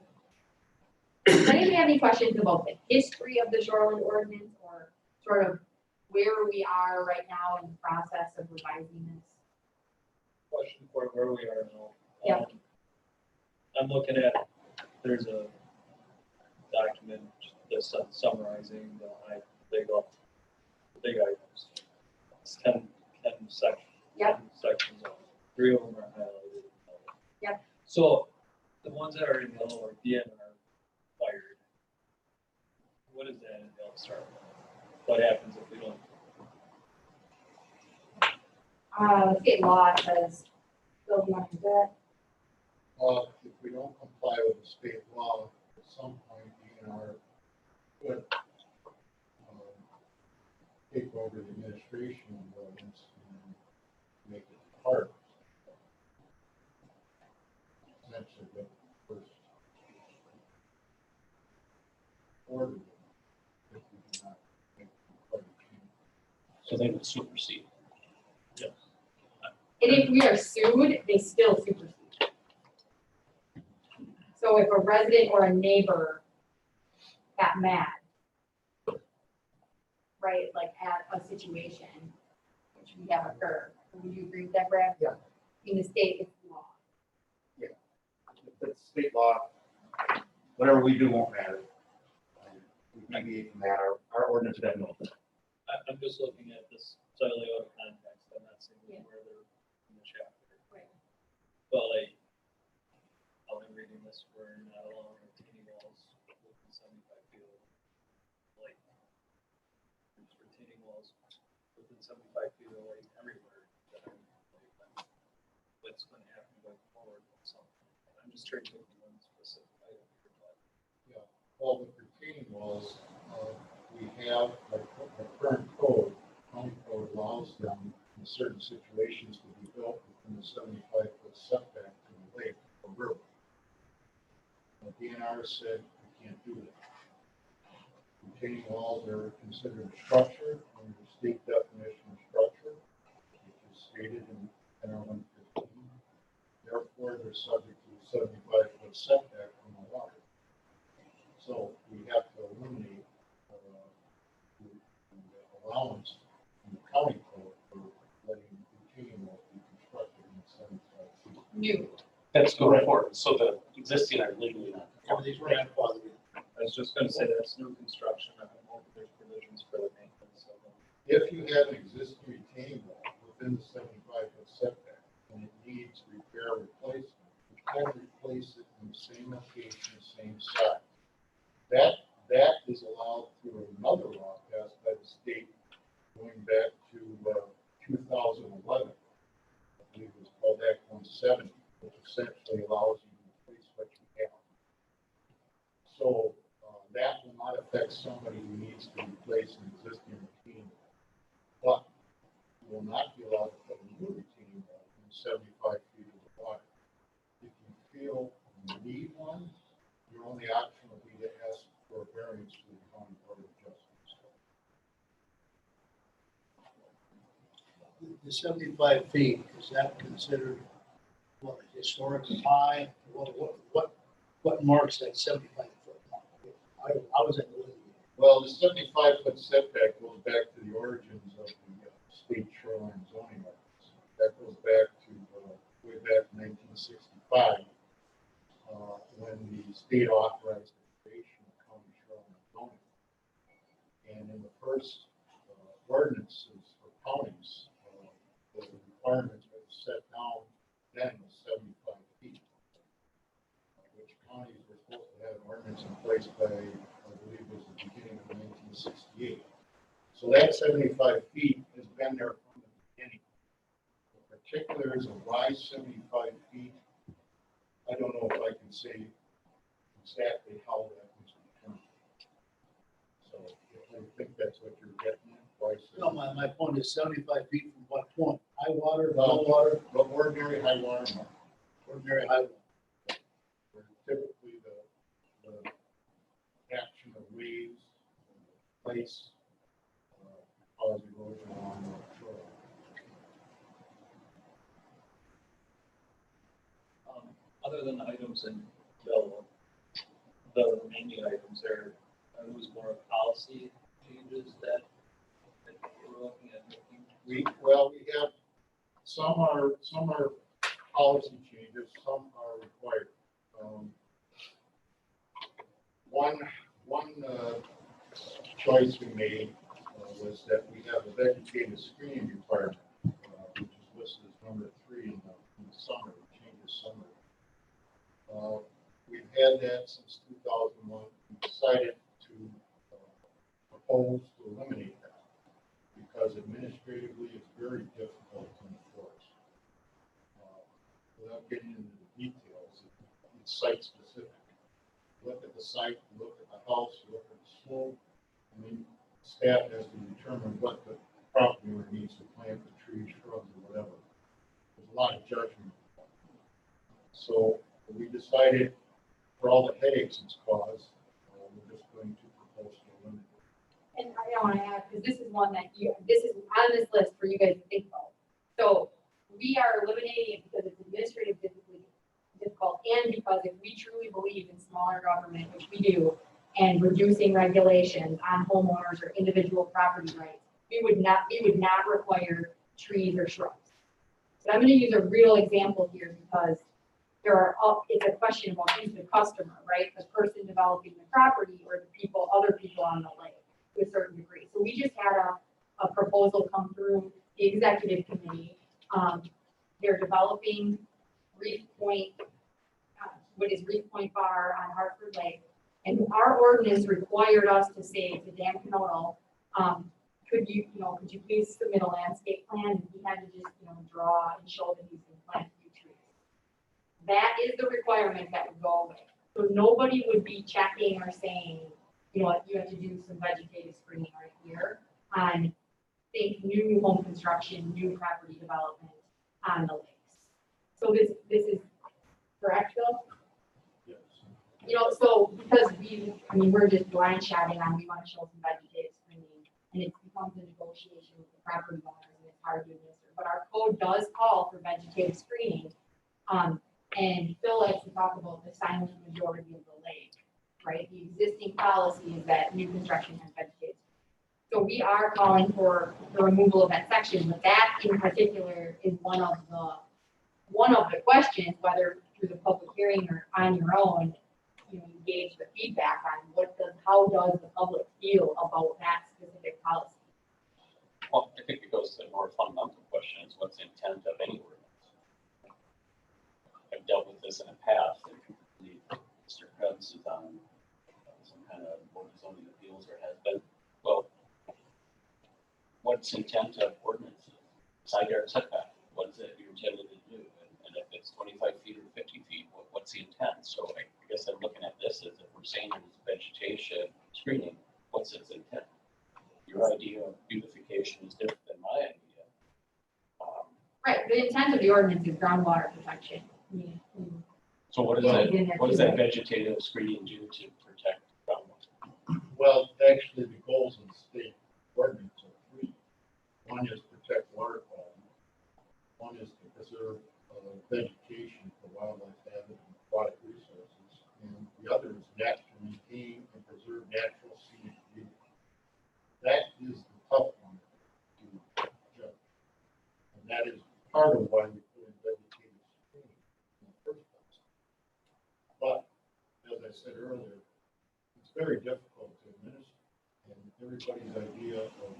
does anybody have any questions about the history of the shoreline ordinance, or sort of where we are right now in the process of revising this? Question for where we are now. Yeah. I'm looking at, there's a document that's summarizing the big items. It's 10 sections. Yep. 10 sections of it. 3 of them are highlighted. Yep. So the ones that are in yellow or DNR fired, what does that entail to start with? What happens if we don't? State law says, Bill, you want to do that? If we don't comply with the state law, at some point, DNR could take over the administration of the ordinance and make it part. Essentially, the first order, if we do not make the change. So they would supersede. Yes. And if we are sued, they still supersede. So if a resident or a neighbor got mad, right, like at a situation, which we have occurred, would you agree with that, Brad? Yeah. In the state, it's law. If it's state law, whatever we do won't matter. We deviate from that, our ordinance doesn't know. I'm just looking at this slightly out of context. I'm not seeing Yeah. where they're in the chapter. Right. But like, I'll be reading this, we're not allowing retaining walls within 75 feet of the lake. There's retaining walls within 75 feet of the lake everywhere. that are like, what's going to happen going forward with something? I'm just trying to think of one specific item here, but Well, the retaining walls, we have, like, the current code, county code allows them in certain situations to be built within the 75-foot setback to the lake or river. The DNR said we can't do that. Retaining walls are considered a structure under the state definition of structure, which is stated in NR 115. Therefore, they're subject to a 75-foot setback from the water. So we have to eliminate the allowance in the county code for letting retaining walls be constructed in 75 feet. New. That's going forward, so the existing are legally not. Everything's grandfathered in. I was just going to say that's new construction. I don't know if there's provisions for the maintenance of them. If you have an existing retaining wall within the 75-foot setback and it needs repair or replacement, you can replace it in the same location, same size. That is allowed through another law passed by the state going back to 2011. I believe it was called Act 170, which essentially allows you to replace what you have. So that will not affect somebody who needs to replace an existing retaining wall. But you will not be allowed to put a new retaining wall in 75 feet of the water. If you feel you need one, your only option will be to ask for a variance to the county board of adjustments. The 75 feet, is that considered what, a historic high? What marks that 75 foot mark? I was at the limit. Well, the 75-foot setback goes back to the origins of the state shoreline zoning ordinance. That goes back to way back in 1965, when the state authorized the creation of county shoreline zoning. And in the first ordinances for counties, the requirements that were set down then was 75 feet, which counties were supposed to have an ordinance in place by, I believe it was the beginning of 1968. So that 75 feet has been there from the beginning. The particulars of why 75 feet, I don't know if I can say exactly how that was determined. So I think that's what you're getting at. twice. No, my point is 75 feet from what point? High water, low Well, water, the ordinary high water mark, ordinary high water. where typically the action of waves, place, cause erosion along the shore. Other than the items in the remaining items there, it was more policy changes that we're looking at making. We have, some are policy changes, some are required. One choice we made was that we have a vegetative screening requirement, which is listed as number 3 in the summary, changes summary. We've had that since 2001. We decided to propose to eliminate that because administratively it's very difficult to enforce. Without getting into the details, it's site specific. Look at the site, look at the house, look at the slope. I mean, staff has to determine what the property owner needs to plant, the trees, shrubs, or whatever. There's a lot of judgment. So we decided, for all the headaches it's caused, we're just going to propose to eliminate it. And I want to add, because this is one that this is on this list for you guys to think about. So we are eliminating it because it's administratively difficult, and because if we truly believe in smaller government, which we do, and reducing regulations on homeowners or individual property rights, we would not require trees or shrubs. But I'm going to use a real example here because it's a question about who's the customer, right? The person developing the property or the other people on the lake to a certain degree. So we just had a proposal come through the executive committee. They're developing Reef Point, what is Reef Point Bar on Hartford Lake. And our ordinance required us to say to Dan Canodal, could you please submit a landscape plan? And he had to just, draw and show that he's going to plant a few trees. That is the requirement that would go away. So nobody would be checking or saying, you have to do some vegetative screening right here on, think, new home construction, new property development on the lakes. So this is correct, Bill? Yes. So because we're just blind chatting on, we want to show some vegetative screening, and it becomes a negotiation with the property owners, and it's hard to administer. But our code does call for vegetative screening. And Phil likes to talk about the silent majority of the lake, right? The existing policy is that new construction has vegetative. So we are calling for the removal of that section, but that in particular is one of the questions, whether through the public hearing or on your own, engage the feedback on how does the public feel about that specific policy. Well, I think it goes to the more fundamental question is what's the intent of any ordinance? I've dealt with this in the past. Mr. Krebs is on some kind of board of zoning appeals or has been. Well, what's the intent of ordinances? Side yard setback. What is it you're intended to do? And if it's 25 feet or 50 feet, what's the intent? So I guess I'm looking at this as if we're saying there's vegetation screening, what's its intent? Your idea of beautification is different than my idea. Right, the intent of the ordinance is groundwater protection. So what does that vegetative screening do to protect groundwater? Well, actually, the goals of the state ordinance are 3. One is protect water quality. One is to preserve vegetation for wildlife habitat and aquatic resources. And the other is to maintain and preserve natural scenic beauty. That is the tough one to judge. And that is part of why we put in vegetative screening in the first place. But, as I said earlier, it's very difficult to administer. And everybody's idea of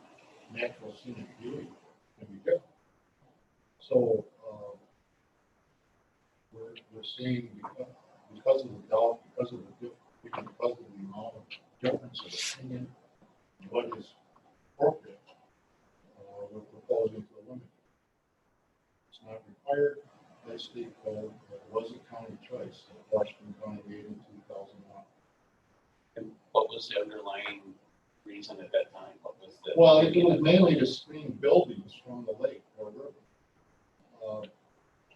natural scenic beauty can be different. So, we're seeing because of the doubt, because of the amount of difference of opinion, what is appropriate, we're proposing to eliminate. It's not required by state code, but it was a county choice that Washington County made in 2001. And what was the underlying reason at that time? What was the Well, it was mainly to screen buildings from the lake or river.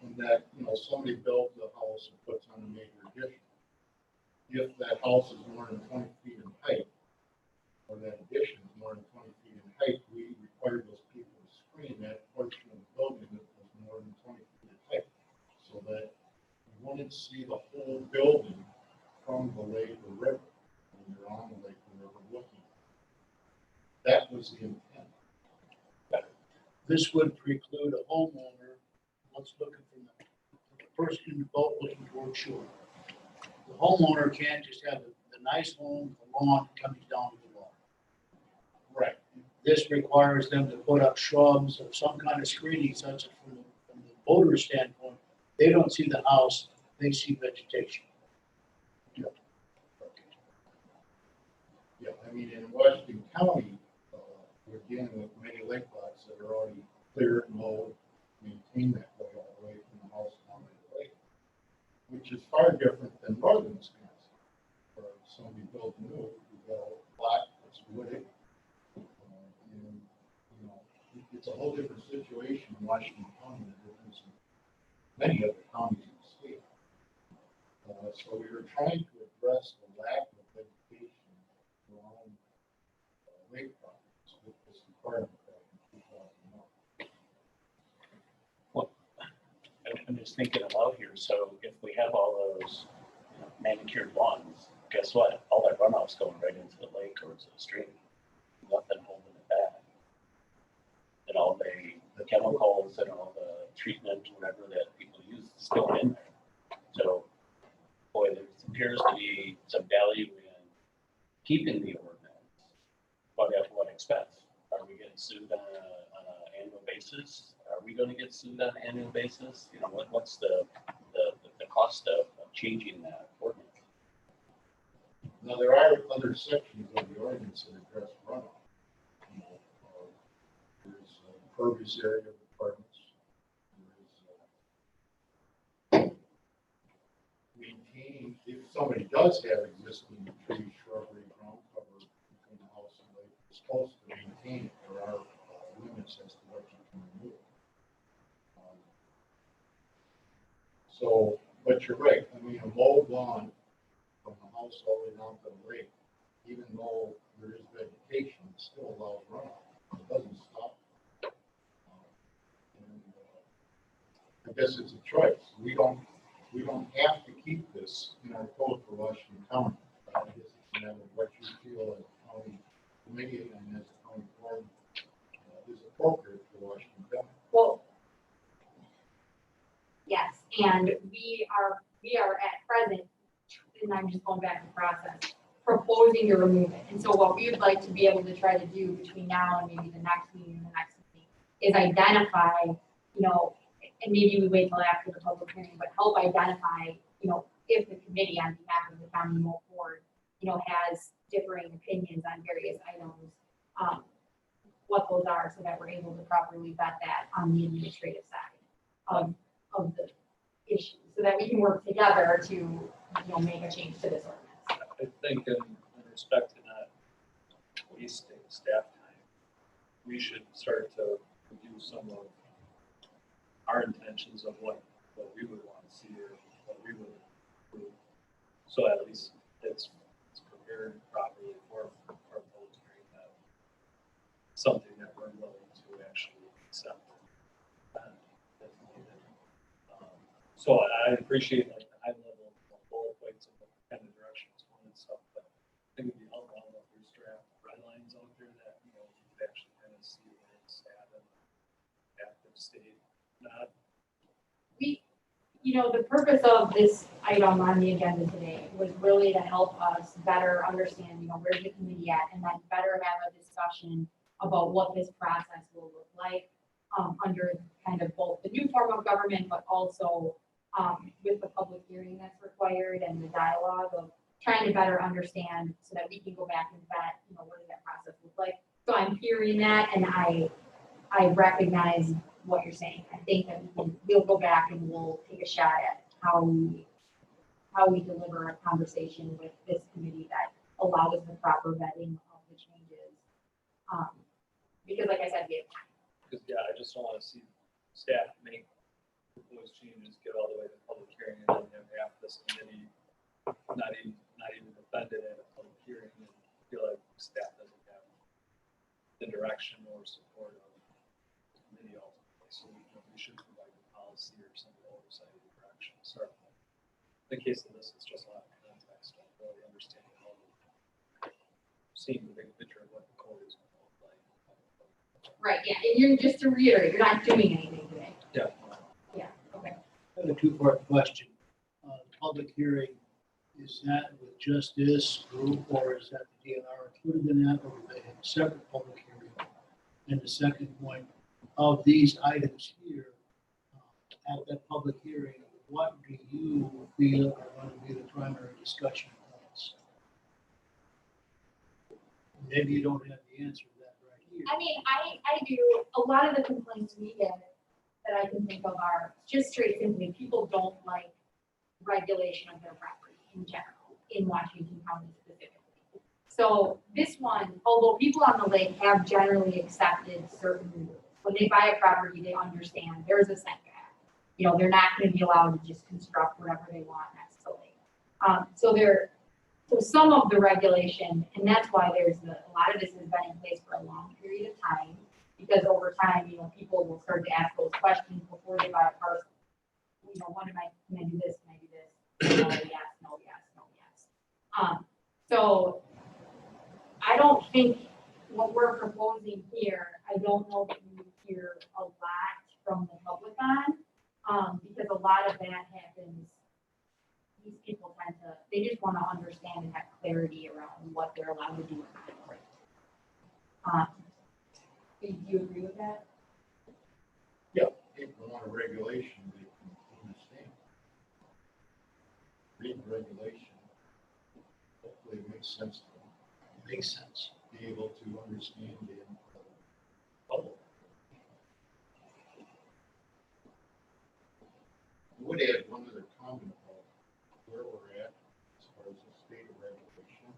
And that, somebody builds a house and puts on a major addition. If that house is more than 20 feet in height, or that addition is more than 20 feet in height, we require those people to screen that portion of the building that was more than 20 feet in height, so that you wouldn't see the whole building from the lake or river when you're on the lake or river looking. That was the intent. This would preclude a homeowner, once looking from the person in the boat looking toward shore. The homeowner can't just have the nice home, the lawn coming down to the water. Right. This requires them to put up shrubs or some kind of screening such that from the boater's standpoint, they don't see the house, they see vegetation. Yeah, I mean, in Washington County, we're dealing with many lake lots that are already cleared, mowed, maintained that way all the way from the house down to the lake, which is far different than northern Wisconsin, where somebody built new, you got a lot that's wooded. And, it's a whole different situation in Washington County than it is in many other counties in the state. So we were trying to address the lack of vegetation around lake properties with this requirement back in 2001. I'm just thinking aloud here, so if we have all those manicured lawns, guess what? All that runoff's going right into the lake or into the stream. Nothing holding it back. And all the chemicals and all the treatment, whatever that people use is going in there. So, boy, there appears to be some value in keeping the ordinance, but at what expense? Are we getting sued on an annual basis? Are we going to get sued on an annual basis? What's the cost of changing that ordinance? Now, there are other sections of the ordinance that address runoff. There's impervious area requirements. There's maintaining, if somebody does have existing tree, shrubbery, ground cover between the house and lake, it's supposed to maintain it. There are limits as to what you can remove. So, but you're right. I mean, a mowed lawn from the house all the way down to the lake, even though there is vegetation, it still allows runoff. It doesn't stop. I guess it's a choice. We don't have to keep this in our code for Washington County. I guess it's a matter of what you feel as a county committee and as a county board is appropriate for Washington County. Well, yes, and we are at present, and I'm just going back to the process, proposing to remove it. And so what we would like to be able to try to do between now and maybe the next meeting, is identify, and maybe we wait till after the public hearing, but help identify, if the committee on behalf of the county board, has differing opinions on various items, what those are, so that we're able to properly vet that on the administrative side of the issue, so that we can work together to, make a change to this ordinance. I think in respect to not wasting staff time, we should start to review some of our intentions of what we would want to see or what we would approve. So at least it's prepared properly for our public hearing, that something that we're willing to actually accept. So I appreciate like the high level bullet points and the kind of direction it's going and stuff, but I think it'd be helpful if there's draft red lines out there that, you could actually kind of see where it's at and active state. Not The purpose of this item on the agenda today was really to help us better understand, where's the committee at, and then better have a discussion about what this process will look like under kind of both the new form of government, but also with the public hearing that's required and the dialogue of trying to better understand so that we can go back and vet, what does that process look like. So I'm hearing that, and I recognize what you're saying. I think that we'll go back and we'll take a shot at how we deliver a conversation with this committee that allows the proper vetting of the changes because like I said, we have time. Because, yeah, I just don't want to see staff make proposed changes, get all the way to public hearing, and then have half this committee not even defended at a public hearing, and feel like staff doesn't have the direction or support of the committee ultimately. So we should provide the policy or some oversight or direction. Sorry. In the case of this, it's just a lot of context, don't really understand how seeing the big picture of what the code is going to look like. Right, yeah, and you're, just to reiterate, you're not doing anything today. Yeah. Yeah, okay. I have a two-part question. The public hearing, is that with just this group, or is that the DNR included in that, or do they have a separate public hearing? And the second point, of these items here, at that public hearing, what do you feel are going to be the primary discussion points? Maybe you don't have the answer to that right here. I mean, I do, a lot of the complaints we get that I can think of are just straight simply, people don't like regulation of their property in general, in Washington County specifically. So this one, although people on the lake have generally accepted certain, when they buy a property, they understand there's a setback. You know, they're not gonna be allowed to just construct whatever they want next to the lake. So some of the regulation, and that's why a lot of this has been in place for a long period of time, because over time, you know, people will start to ask those questions before they buy a parcel. You know, can I do this, can I do this? No, yes, no, yes, no, yes. So I don't think what we're proposing here, I don't know that you hear a lot from the public on, because a lot of that happens, these people they just want to understand and have clarity around what they're allowed to do. Do you agree with that? People want a regulation, they can understand. Read the regulation. Hopefully it makes sense to them. Makes sense. Be able to understand the public. I would add one other comment about where we're at as far as the state of regulation.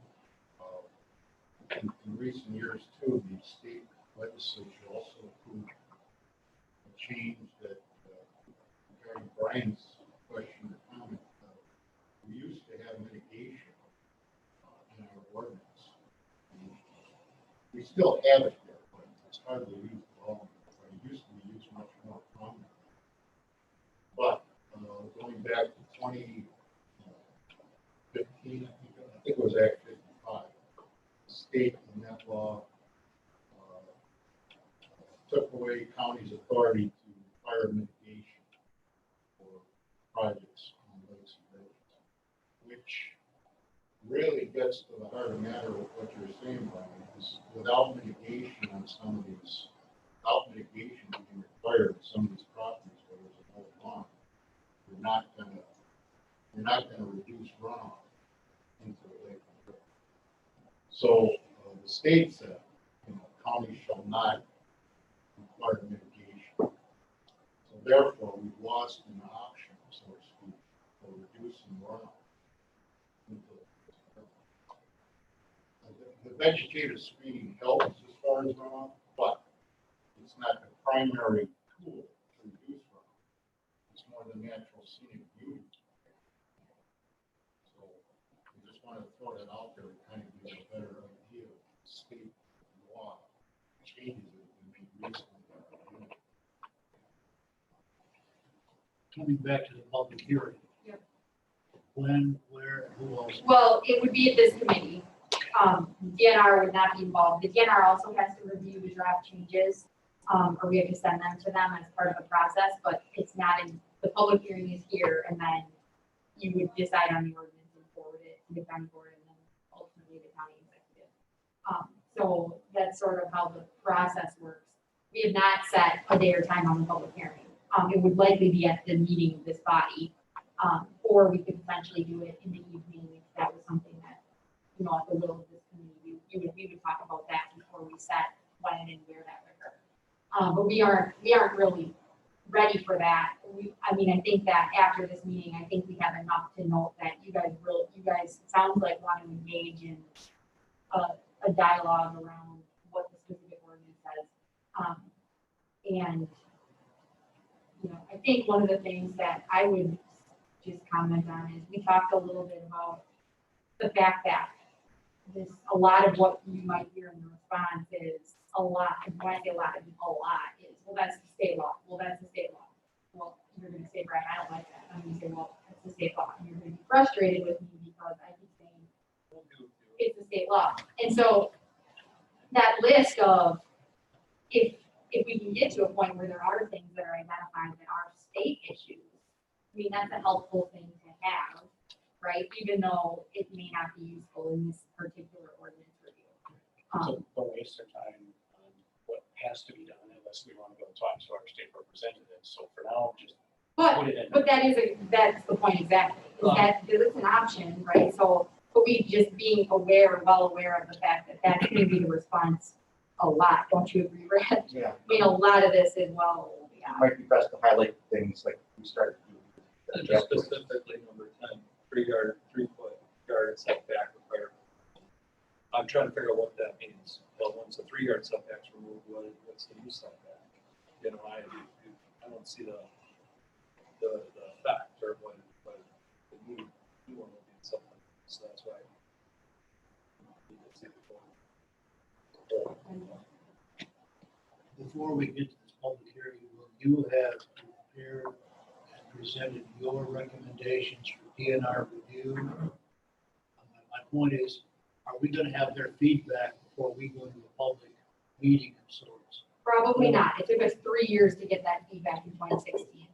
In recent years too, the state legislature also approved a change that, regarding Brian's question or comment, we used to have mitigation in our ordinance. We still have it there, but it's hardly used at all. But it used to be used much more prominently. But going back to 2015, I think it was Act 55, the state in that law took away county's authority to fire mitigation for projects on lakes and rivers, which really gets to the heart of the matter of what you're saying, Brian, is without mitigation on some of these, without mitigation being required on some of these properties where there's a whole lawn, you're not gonna reduce runoff into the lake and river. So the state said, you know, counties shall not require mitigation. So therefore, we've lost an option, so to speak, for reducing runoff into the river. The vegetative screening helps as far as runoff, but it's not the primary tool to reduce runoff. It's more the natural scenic beauty. So we just want to throw that out there to kind of give you a better idea of the state law changes that we made recently. Coming back to the public hearing. Yep. When, where, who else? Well, it would be at this committee. DNR would not be involved. The DNR also has to review the draft changes, or we have to send them to them as part of the process, but it's not in, the public hearing is here, and then you would decide on the ordinance and forward it to the county board and then ultimately the county executive. So that's sort of how the process works. We have not set a day or time on the public hearing. It would likely be at the meeting of this body, or we could potentially do it in the evening if that was something that, you know, at the will of this committee, we would talk about that before we set when and where that would occur. But we aren't really ready for that. I mean, I think that after this meeting, I think we have enough to note that you guys it sounds like want to engage in a dialogue around what the specific ordinance says. And, you know, I think one of the things that I would just comment on is we talked a little bit about the fact that a lot of what you might hear in the response is a lot, and when I say a lot, I mean a lot, is, well, that's the state law, well, that's the state law. Well, you're gonna say, Brian, I don't like that, I'm gonna say, well, that's the state law, and you're gonna be frustrated with me because I keep saying it's the state law. And so that list of, if we can get to a point where there are things that are identified that are state issues, I mean, that's a helpful thing to have, right? Even though it may not be useful in this particular ordinance review. So don't waste our time on what has to be done unless we want to go talk to our state representatives. So for now, just put it in. But that's the point exactly, is that it's an option, right? So, but we just being well aware of the fact that that's gonna be the response a lot, don't you agree, Brad? Yeah. I mean, a lot of this is, well, It yeah. might be best to highlight things like we started to do. And just specifically number 10, 3-foot yard setback requirement. I'm trying to figure out what that means. Well, once the 3-yard setback's removed, what's the new setback? You know, I don't see the fact or what the new one would be something. So that's why. You can see the Before we get to this public hearing, will you have prepared and presented your recommendations for DNR review? My point is, are we gonna have their feedback before we go into a public meeting of sorts? Probably not. It took us 3 years to get that feedback in 2016.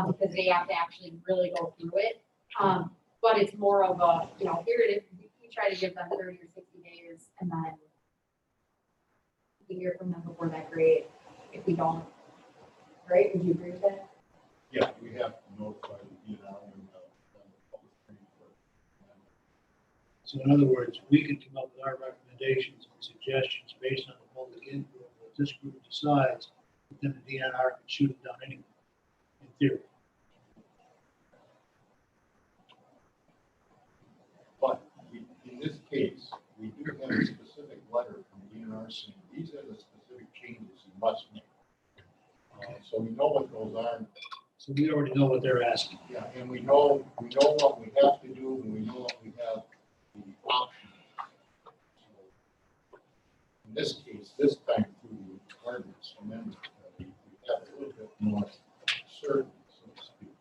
Because they have to actually really go through it. But it's more of a, you know, here it is, we try to give them 30 or 60 days and then we hear from them before that grade. If we don't, right? Would you agree with that? Yeah, we have to notify the DNR when the public hearing for. So in other words, we could come up with our recommendations and suggestions based on the public input, what this group decides, but then the DNR can shoot it down anyway, in theory. But in this case, we do have a specific letter from DNR saying these are the specific changes you must make. So we know what goes on. So we already know what they're asking. Yeah, and we know what we have to do, and we know what we have the option. So in this case, this time through the ordinance amendment, we have a little bit more certainty, so to speak.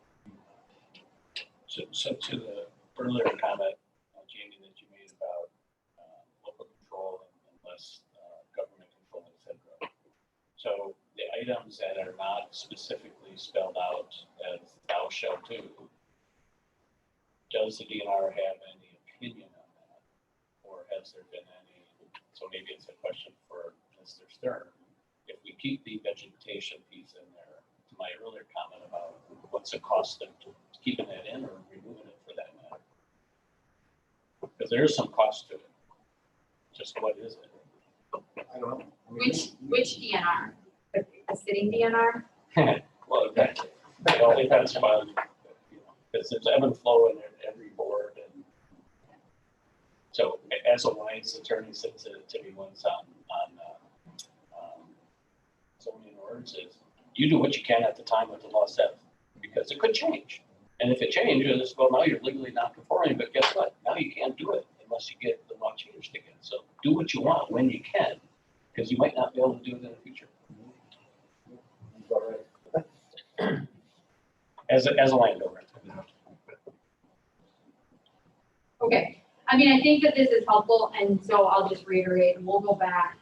So to the earlier comment, Jamie, that you made about local control and less government control, et cetera. So the items that are not specifically spelled out as thou shalt do, does the DNR have any opinion on that? Or has there been any, so maybe it's a question for Mr. Stern. If we keep the vegetation piece in there, to my earlier comment about what's the cost of keeping that in or removing it for that matter? Because there is some cost to it. Just what is it? I don't know. I mean, Which DNR? The sitting DNR? Well, exactly. Well, it depends on, because there's ebb and flow in every board. And so as a Lions attorney, since to me once on zoning ordinances, you do what you can at the time what the law says, because it could change. And if it changes, well, now you're legally not conforming, but guess what? Now you can't do it unless you get the law changed again. So do what you want when you can, because you might not be able to do it in the future. As a landowner. Okay, I mean, I think that this is helpful, and so I'll just reiterate, and we'll go back.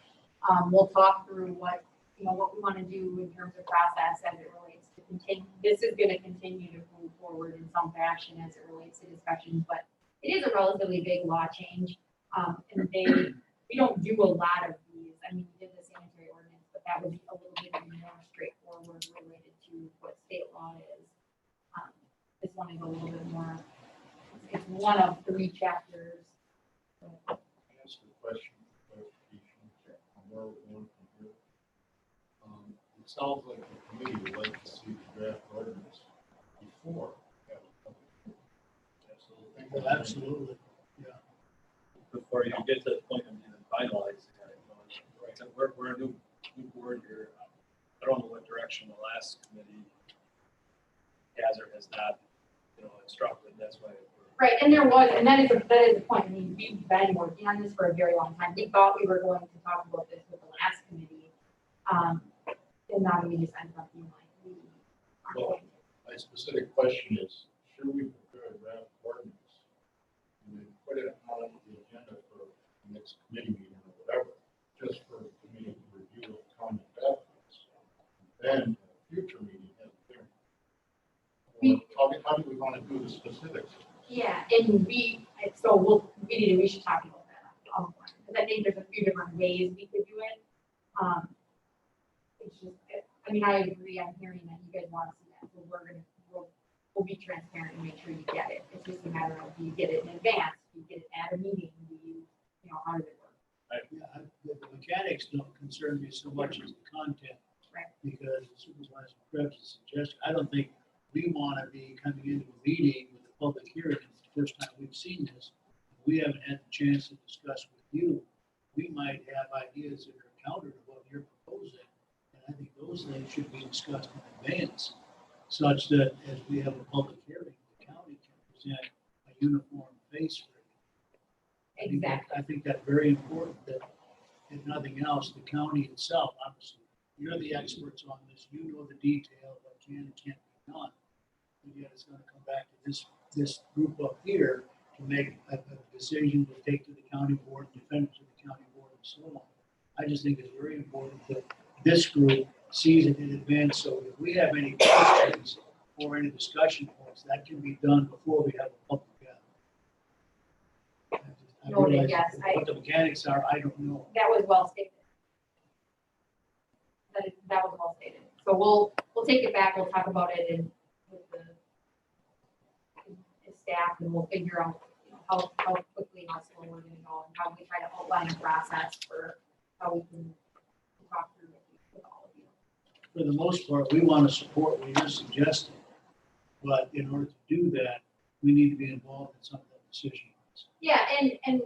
We'll talk through what we want to do in terms of process as it relates to continue. This is going to continue to move forward in some fashion as it relates to discussions, but it is a relatively big law change. And we don't do a lot of these. I mean, we did the sanitary ordinance, but that would be a little bit more straightforward related to what state law is. This one is a little bit more, it's one of 3 chapters. Ask the question, clarification, on where we're going from here. It sounds like the committee would like to see the draft ordinance before. we have a public hearing. So I think Well, that's- absolutely, yeah. Before you get to the point of even finalizing it, we're a new new board here. I don't know what direction the last committee has or has not, instructed. That's why. Right, and there was, and that is a point. I mean, we've been working on this for a very long time. We thought we were going to talk about this with the last committee. And now we just ended up being like, we aren't Well, going to. My specific question is, should we prepare a draft ordinance and then put it on the agenda for the next committee meeting or whatever, just for the committee to review the county documents? Then, at a future meeting, have a hearing. Or how do we want to do the specifics? Yeah, and we should talk about that. Because I think there's a few different ways we could do it. It's just, I mean, I agree, I'm hearing that you guys want to see that, so we'll be transparent and make sure you get it. It's just a matter of, do you get it in advance, do you get it at a meeting, do you, how does it work? The mechanics don't concern me so much as the content. Right. Because as Supervisor Krebs suggested, I don't think we want to be coming into a meeting with a public hearing. It's the first time we've seen this. We haven't had the chance to discuss with you. We might have ideas that are counter to what you're proposing. And I think those things should be discussed in advance, such that as we have a public hearing, the county can present a uniform face for it. Exactly. I think that's very important, that if nothing else, the county itself, obviously, you're the experts on this, you know the detail, what can and can't be done. And yet it's gonna come back to this group up here to make a decision to take to the county board, defend it to the county board and so on. I just think it's very important that this group sees it in advance, so if we have any questions or any discussion points, that can be done before we have a public gathering. I Noted, realize yes, what the mechanics are, I don't know. That was well stated. That was well stated. So we'll take it back, we'll talk about it and with the staff, and we'll figure out, how quickly, how slow we're gonna go, and how we try to outline a process for how we can talk through it with all of you. For the most part, we want to support what you're suggesting, but in order to do that, we need to be involved in some of the decisions. Yeah, and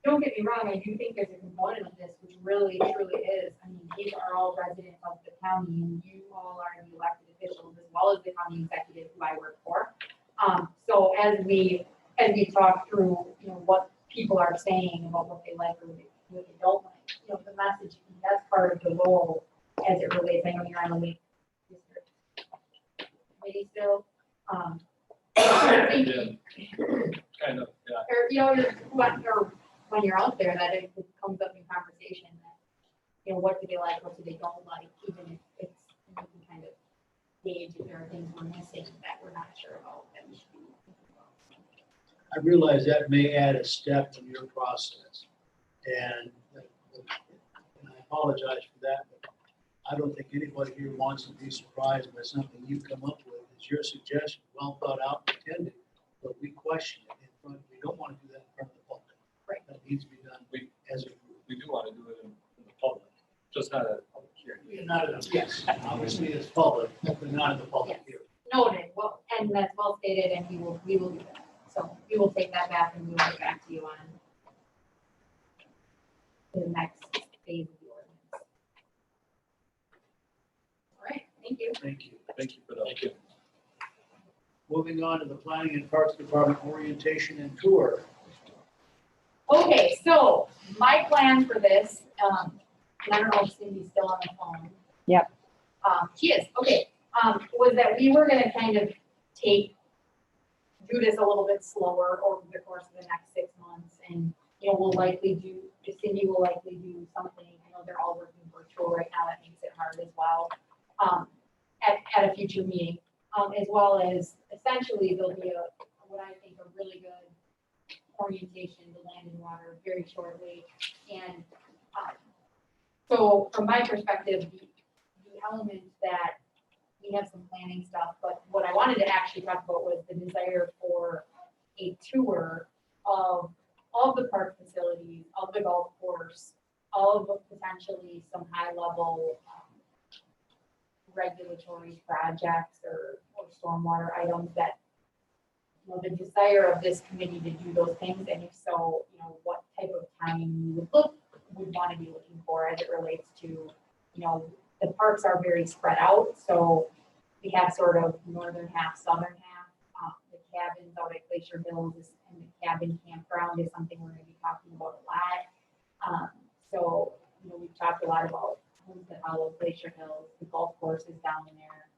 don't get me wrong, I do think there's a component of this, which really truly is, I mean, these are all residents of the county, and you all are the elected officials, as well as the county executive who I work for. So as we talk through, what people are saying about what they like or what they don't like, the message, that's part of the role as it relates. I know you're on the link district committee still. Kind of, yeah. Or, when you're out there, that it comes up in conversation that, what do they like, what do they don't like, even if it's, you can kind of gauge if there are things we're missing that we're not sure about, that we should be thinking about. I realize that may add a step in your process, and I apologize for that, but I don't think anybody here wants to be surprised by something you come up with. It's your suggestion, well thought out, intended, but we question it in front, we don't want to do that in front of the public. Right. That needs to be done as a group. We do want to do it in the public, just not a public hearing. Not in, yes, obviously it's public, but not in the public Yes. hearing. Noted, well, and that's well stated, and we will do that. So we will take that back and we will get back to you on the next phase of the ordinance. All right, thank you. Thank you. Thank you for that. Thank you. Moving on to the Planning and Parks Department orientation and tour. Okay, so my plan for this, and I don't know if Cindy's still on the phone. Yep. She is, okay, was that we were gonna kind of do this a little bit slower over the course of the next 6 months, and, we'll likely Cindy will likely do something, they're all working virtual right now, that makes it hard as well, at a future meeting, as well as essentially there'll be what I think a really good orientation to land and water very shortly. And so from my perspective, the element that we have some planning stuff, but what I wanted to actually talk about was the desire for a tour of all the park facilities, of the golf course, of potentially some high level regulatory projects or stormwater items that the desire of this committee to do those things, and if so, what type of time you would want to be looking for as it relates to, you know, the parks are very spread out, so we have sort of northern half, southern half. The cabins out at Glacier Hills and the cabin campground is something we're gonna be talking about a lot. So, you know, we've talked a lot about Homestead Hollow, Glacier Hills, the golf course is down there.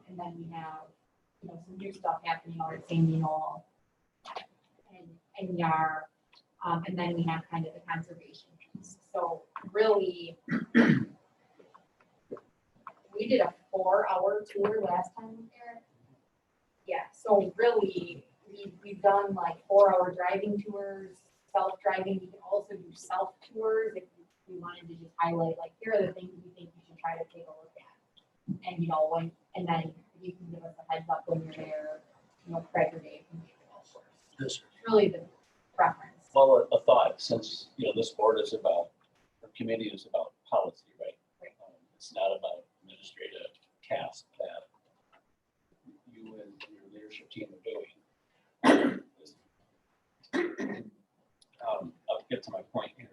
And then we have, you know, some new stuff happening out at Sandy Knoll and Yar. And then we have kind of the conservation piece. So really, we did a 4-hour tour last time we were there. Yeah, so really, we've done like 4-hour driving tours, self-driving. We can also do self-tours if we wanted to just highlight, like, here are the things we think you should try to take a look at. And, you know, and then you can give us a heads up when you're there, you know, Craig or Dave can take the golf course. Yes, sir. It's really the preference. Well, a thought, since, you know, this board is about, our committee is about policy, right? It's not about administrative tasks that you and your leadership team are doing. I'll get to my point here.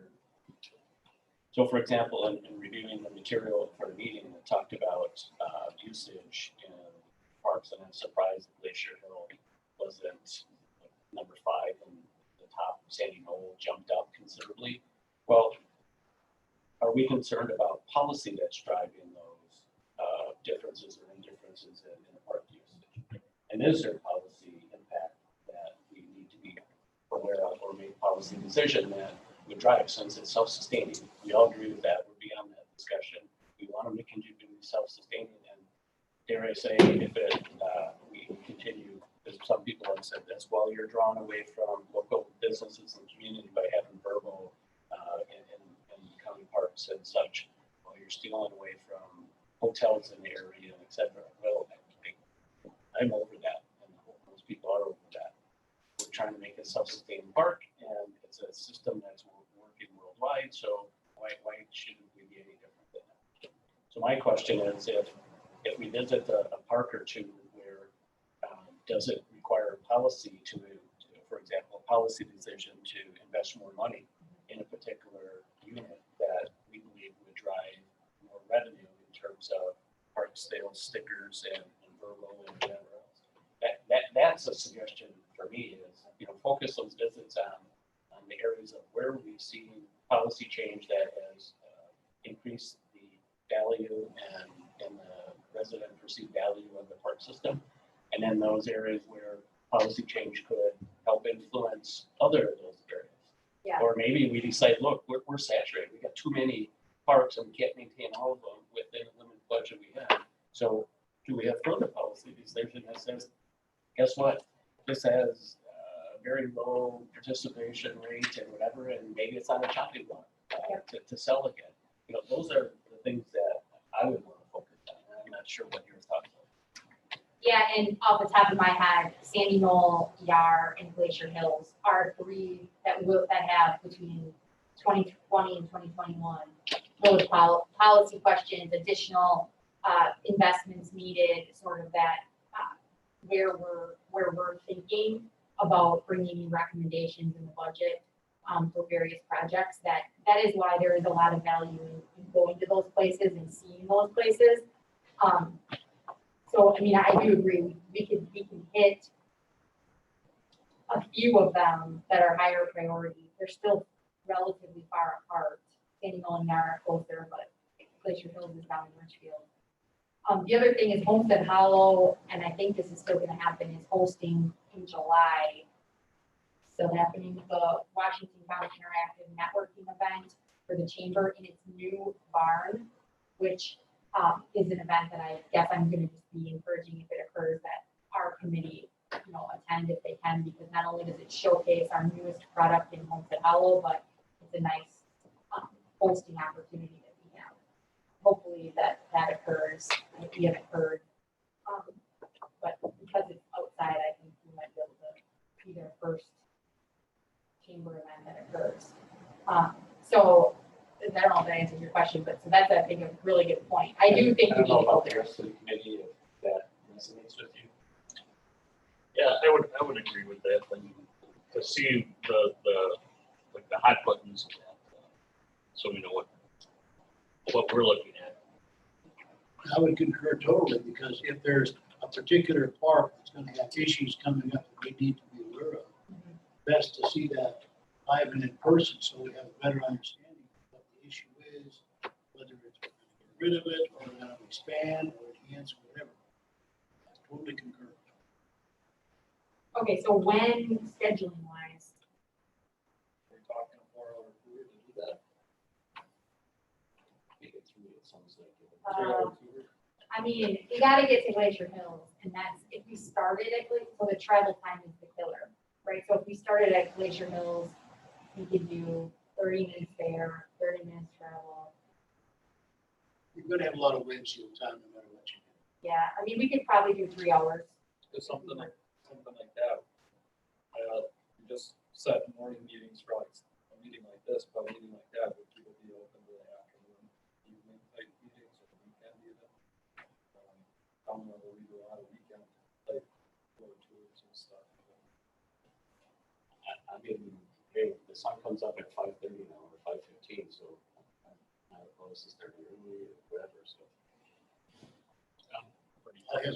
So for example, in reviewing the material for the meeting, it talked about usage in parks, and I'm surprised Glacier Hill wasn't number 5 and the top. Sandy Knoll jumped up considerably. Well, are we concerned about policy that's driving those differences or indifferences in the park usage? And is there policy impact that we need to be aware of, or make policy decision that would drive, since it's self-sustaining? We all agree with that. We're beyond that discussion. We want to continue to be self-sustaining, and dare I say, if it we continue, because some people have said this, well, you're drawn away from local businesses and community by having Verbo in county parks and such. Well, you're stealing away from hotels in the area, et cetera. Well, I'm over that, and most people are over that. We're trying to make a self-sustaining park, and it's a system that's working worldwide, so why shouldn't we be any different than that? So my question is, if we visit a park or two, where does it require a policy to, for example, a policy decision to invest more money in a particular unit that we believe would drive more revenue in terms of park sales, stickers, and Verbo and whatever else? That's a suggestion for me, is, you know, focus those visits on the areas of where we've seen policy change that has increased the value and the resident perceived value of the park system. And then those areas where policy change could help influence other of those areas. Yeah. Or maybe we decide, look, we're saturated. We got too many parks and we can't maintain all of them within the limited budget we have. So do we have further policy decision that says, guess what? This has very low participation rate and whatever, and maybe it's on a chopping block to sell again. You know, those are the things that I would want to focus on. I'm not sure what your thoughts are. Yeah, and off the top of my head, Sandy Knoll, Yar, and Glacier Hills are 3 that have between 2020 and 2021 those policy questions, additional investments needed, sort of that where we're thinking about bringing in recommendations in the budget for various projects. That is why there is a lot of value in going to those places and seeing those places. So, I mean, I do agree, we can hit a few of them that are higher priority. They're still relatively far apart. Sandy Knoll and Yar are closer, but Glacier Hills is down in Richfield. The other thing is Homestead Hollow, and I think this is still gonna happen, is hosting in July. Still happening, the Washington County Interactive Networking event for the chamber in its new barn, which is an event that I guess I'm gonna just be encouraging, if it occurs, that our committee, you know, attend if they can, because not only does it showcase our newest product in Homestead Hollow, but it's a nice hosting opportunity that we have. Hopefully that occurs, if we haven't heard. But because it's outside, I think we might be able to be their first chamber event that occurs. So I don't know if that answers your question, but so that's, I think, a really good point. I do think I we don't need know to go about the there. rest of the committee, if that resonates with you. Yeah, I would agree with that. And to see the like the hot buttons, so we know what we're looking at. I would concur totally, because if there's a particular park that's gonna have issues coming up that we need to be aware of, best to see that live and in person, so we have a better understanding of what the issue is, whether it's we're gonna get rid of it, or we're gonna expand, or enhance, whatever. I totally concur. Okay, so when scheduling wise, We're talking a 4-hour tour to do that. Make it through, it sounds like. 3-hour tour. I mean, we gotta get to Glacier Hills, and that's, if we started at, so the travel time is the killer, right? So if we started at Glacier Hills, we could do 30 minutes there, 30 minutes travel. You're gonna have a lot of windshield time no matter what you do. Yeah, I mean, we could probably do 3 hours. It's something like that. We just set morning meetings for like a meeting like this, but a meeting like that, would people be open to the afternoon, evening type meetings or weekend even? I'm gonna leave a lot of weekend like tour tours and stuff. I mean, hey, the sun comes up at 5:30 now, or 5:15, so I'm not opposed to starting early or whatever, so. I have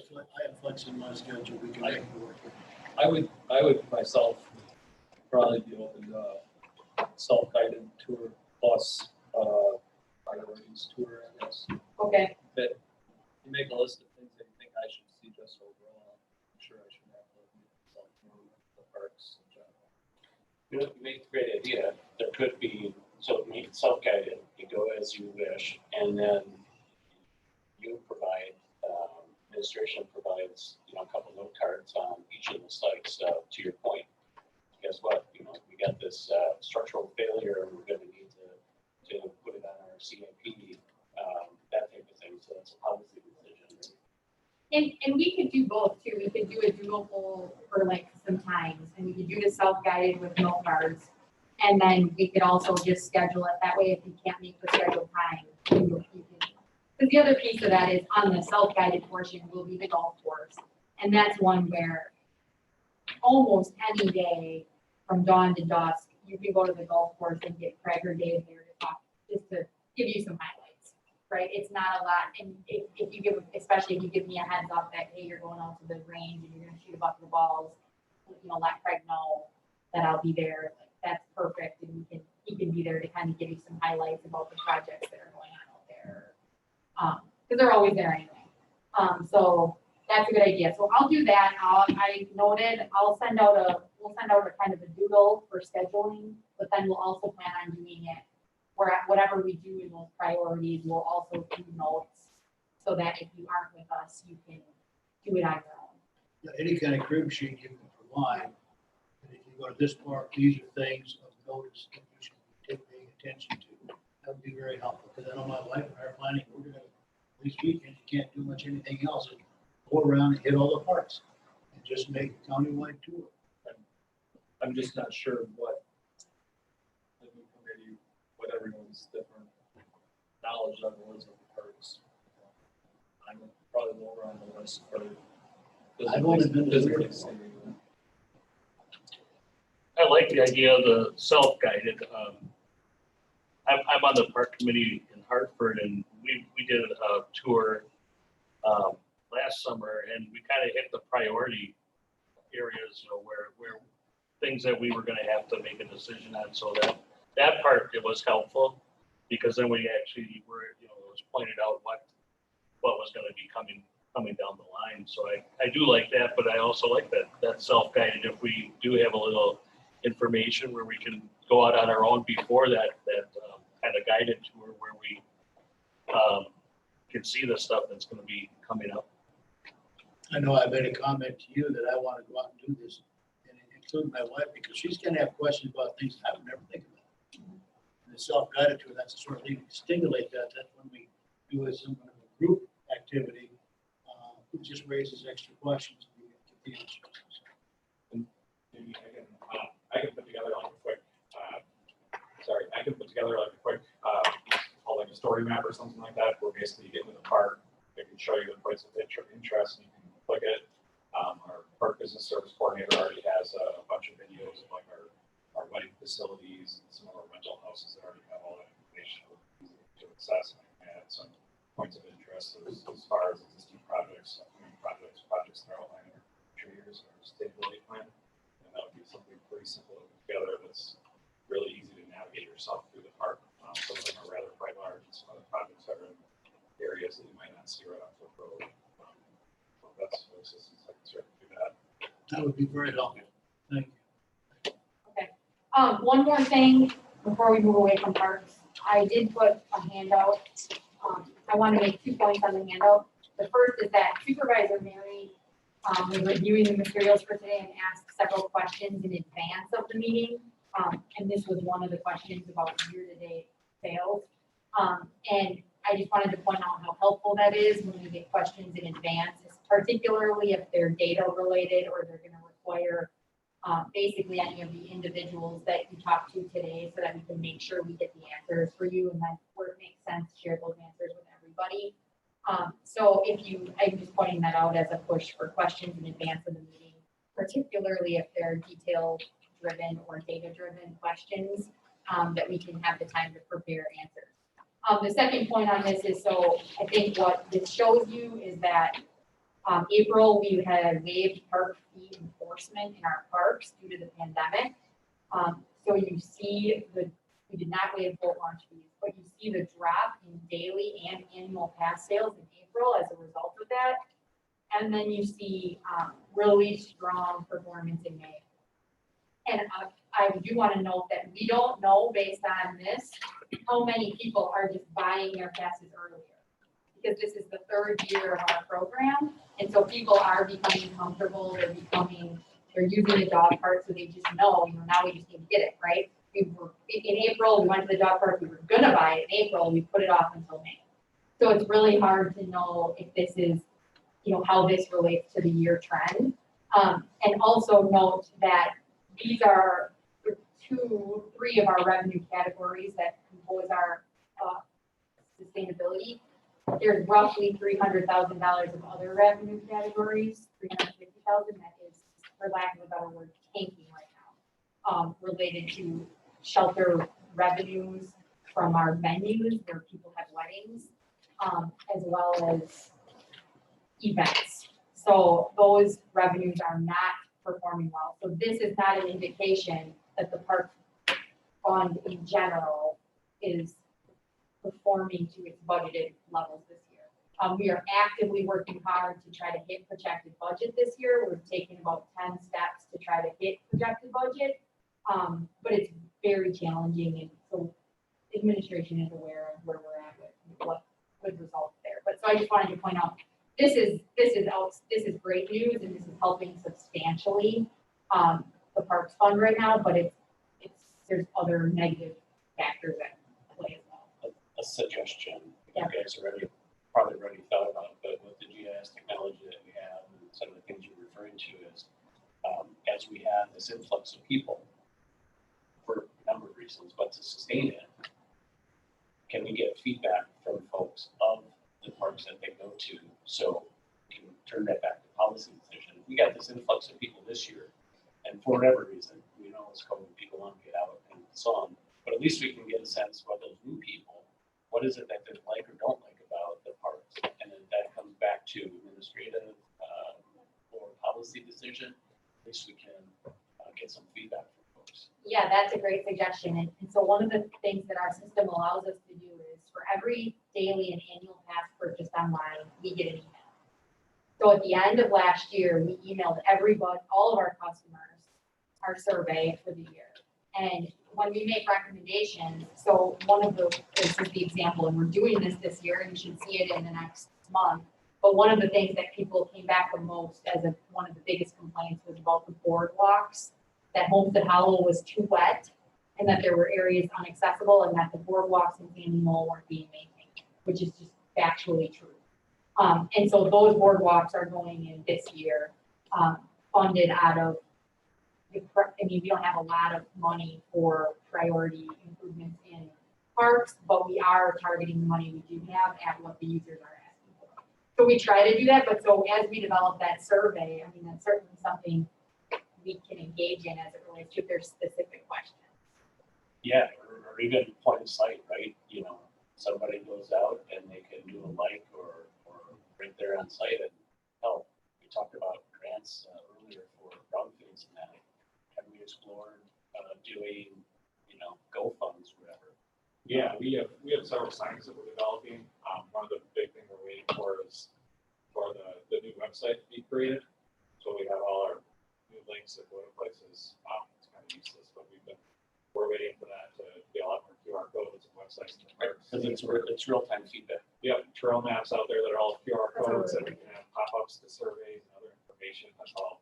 flex in my schedule, we can make it work. I would myself probably be open to self-guided tour plus priorities tour, I guess. Okay, But you make a list of things that you think I should see just overall. I'm sure I should have the parks in general. You know, you make a great idea. There could be, so make it self-guided, you go as you wish, and then you provide, administration provides, you know, a couple note cards on each of the sites, to your point. Guess what, you know, we got this, structural failure, and we're gonna need to put it on our CIP, that type of thing, so that's a policy decision. and we could do both too. We could do a doodle for like some times, and we could do the self-guided with note cards. And then we could also just schedule it that way if you can't make the scheduled time. You can, because the other piece of that is on the self-guided portion will be the golf course. And that's one where almost any day from dawn to dusk, you can go to the golf course and get Craig or Dave there to talk, just to give you some highlights, right? It's not a lot, and if you give, especially if you give me a heads up that, hey, you're going out to the range and you're gonna shoot a bucket of balls, you know, let Craig know that I'll be there, like, that's perfect, and he can be there to kind of give you some highlights about the projects that are going on out there. Because they're always there anyway. So that's a good idea. So I'll do that. I noted, we'll send out a kind of a doodle for scheduling, but then we'll also plan on doing it where whatever we do in those priorities, we'll also do notes so that if you aren't with us, you can do it on your own. Yeah, any kind of crib sheet you can provide, and if you go to this park, these are things of notice that you should be paying attention to. That would be very helpful, because I know my wife and I are planning, we're gonna, these weekends, you can't do much anything else. Go around and hit all the parks and just make a countywide tour. I'm just not sure what the new committee, what everyone's different knowledge level is of the parks. I'm probably lower on the list for. I've only been to physically zero. seeing. I like the idea of the self-guided. I'm on the park committee in Hartford, and we did a tour last summer, and we kind of hit the priority areas, you know, where things that we were going to have to make a decision on. So that part, it was helpful, because then we actually were, you know, it was pointed out what was going to be coming down the line. So I do like that, but I also like that self-guided. If we do have a little information where we can go out on our own before that kind of guided tour, where we can see the stuff that's going to be coming up. I know I made a comment to you that I want to go out and do this, and include my wife, because she's gonna have questions about things I would never think about. And the self-guided tour, that's the sort of thing to stimulate that. That's when we do as some kind of a group activity. It just raises extra questions. And we get the answers. Maybe I can put together like a quick, called like a story map or something like that, where basically you get into the park, they can show you the points of interest, and you can click it. Our park business service coordinator already has a bunch of videos of like our wedding facilities and some of our rental houses that already have all that information to access and add some points of interest as far as existing projects, upcoming projects, projects that are outlined in our future years, our sustainability plan. And that would be something pretty simple to put together that's really easy to navigate yourself through the park. Some of them are rather quite large, and some other projects are in areas that you might not see right off the road. So that's the assistance I can certainly do that. That would be very helpful. Thank you. One more thing before we move away from parks. I did put a handout. I want to make 2 points on the handout. The first is that Supervisor Mary was reviewing the materials for today and asked several questions in advance of the meeting. And this was one of the questions about year-to-date sales. And I just wanted to point out how helpful that is when we get questions in advance, particularly if they're data related or they're going to require basically any of the individuals that you talked to today, so that we can make sure we get the answers for you, and then where it makes sense, share those answers with everybody. So I'm just pointing that out as a push for questions in advance of the meeting, particularly if they're detail driven or data driven questions, that we can have the time to prepare answers. The second point on this is, so I think what this shows you is that April, we had waived park fee enforcement in our parks due to the pandemic. So you see we did not waive boat launch fees, but you see the drop in daily and annual pass sales in April as a result of that. And then you see really strong performance in May. And I do want to note that we don't know based on this, how many people are just buying their passes earlier. Because this is the 3rd year of our program. And so people are becoming comfortable, they're using the dog park, so they just know, now we just need to get it, right? In April, we went to the dog park, we were gonna buy it in April, we put it off until May. So it's really hard to know if this is, how this relates to the year trend. And also note that these are 3 of our revenue categories that compose our sustainability. There's roughly $300,000 of other revenue categories, $350,000 that is, for lack of a better word, tanking right now, related to shelter revenues from our venues where people have weddings, as well as events. So those revenues are not performing well. So this is not an indication that the park fund in general is performing to its budgeted levels this year. We are actively working hard to try to hit projected budget this year. We're taking about 10 steps to try to hit projected budget, but it's very challenging, and so administration is aware of where we're at with what good results there. But so I just wanted to point out, this is great news, and this is helping substantially the parks fund right now, but there's other negative factors at play as well. A suggestion, Yeah. you guys probably already thought about, but with the GIS technology that we have, and some of the things you're referring to is, as we have this influx of people for a number of reasons, but to sustain it, can we get feedback from folks of the parks that they go to, so we can turn that back to policy decision? We got this influx of people this year, and for whatever reason, it's COVID, people want to get out and so on, but at least we can get a sense of those new people, what is it that they like or don't like about the parks? And then that comes back to administrative or policy decision. At least we can get some feedback from folks. Yeah, that's a great suggestion. And so one of the things that our system allows us to do is for every daily and annual pass purchased online, we get an email. So at the end of last year, we emailed everybody, all of our customers, our survey for the year. And when we make recommendations, so this is the example, and we're doing this year, and you should see it in the next month. But one of the things that people came back the most as one of the biggest complaints was about the boardwalks, that Homestead Hollow was too wet, and that there were areas inaccessible, and that the boardwalks in Sandy Knoll weren't being maintained, which is just factually true. And so those boardwalks are going in this year, funded out of, we don't have a lot of money for priority improvements in parks, but we are targeting the money we do have at what the users are asking for. So we try to do that, but so as we develop that survey, that's certainly something we can engage in as it relates to if there's specific questions. Yeah, or even point of sight, right? somebody goes out and they can do a like or right there on site and help. We talked about grants earlier for brownfields and that. Have we explored doing, GoFunds, whatever? Yeah, we have several signs that we're developing. One of the big things we're waiting for is for the new website to be created. So we have all our new links that go to places. It's kind of useless, but we're waiting for that to be a lot more QR codes and websites. Because it's real-time feedback. Yep, trail maps out there that are all QR codes that we can have pop-ups to surveys and other information. That's all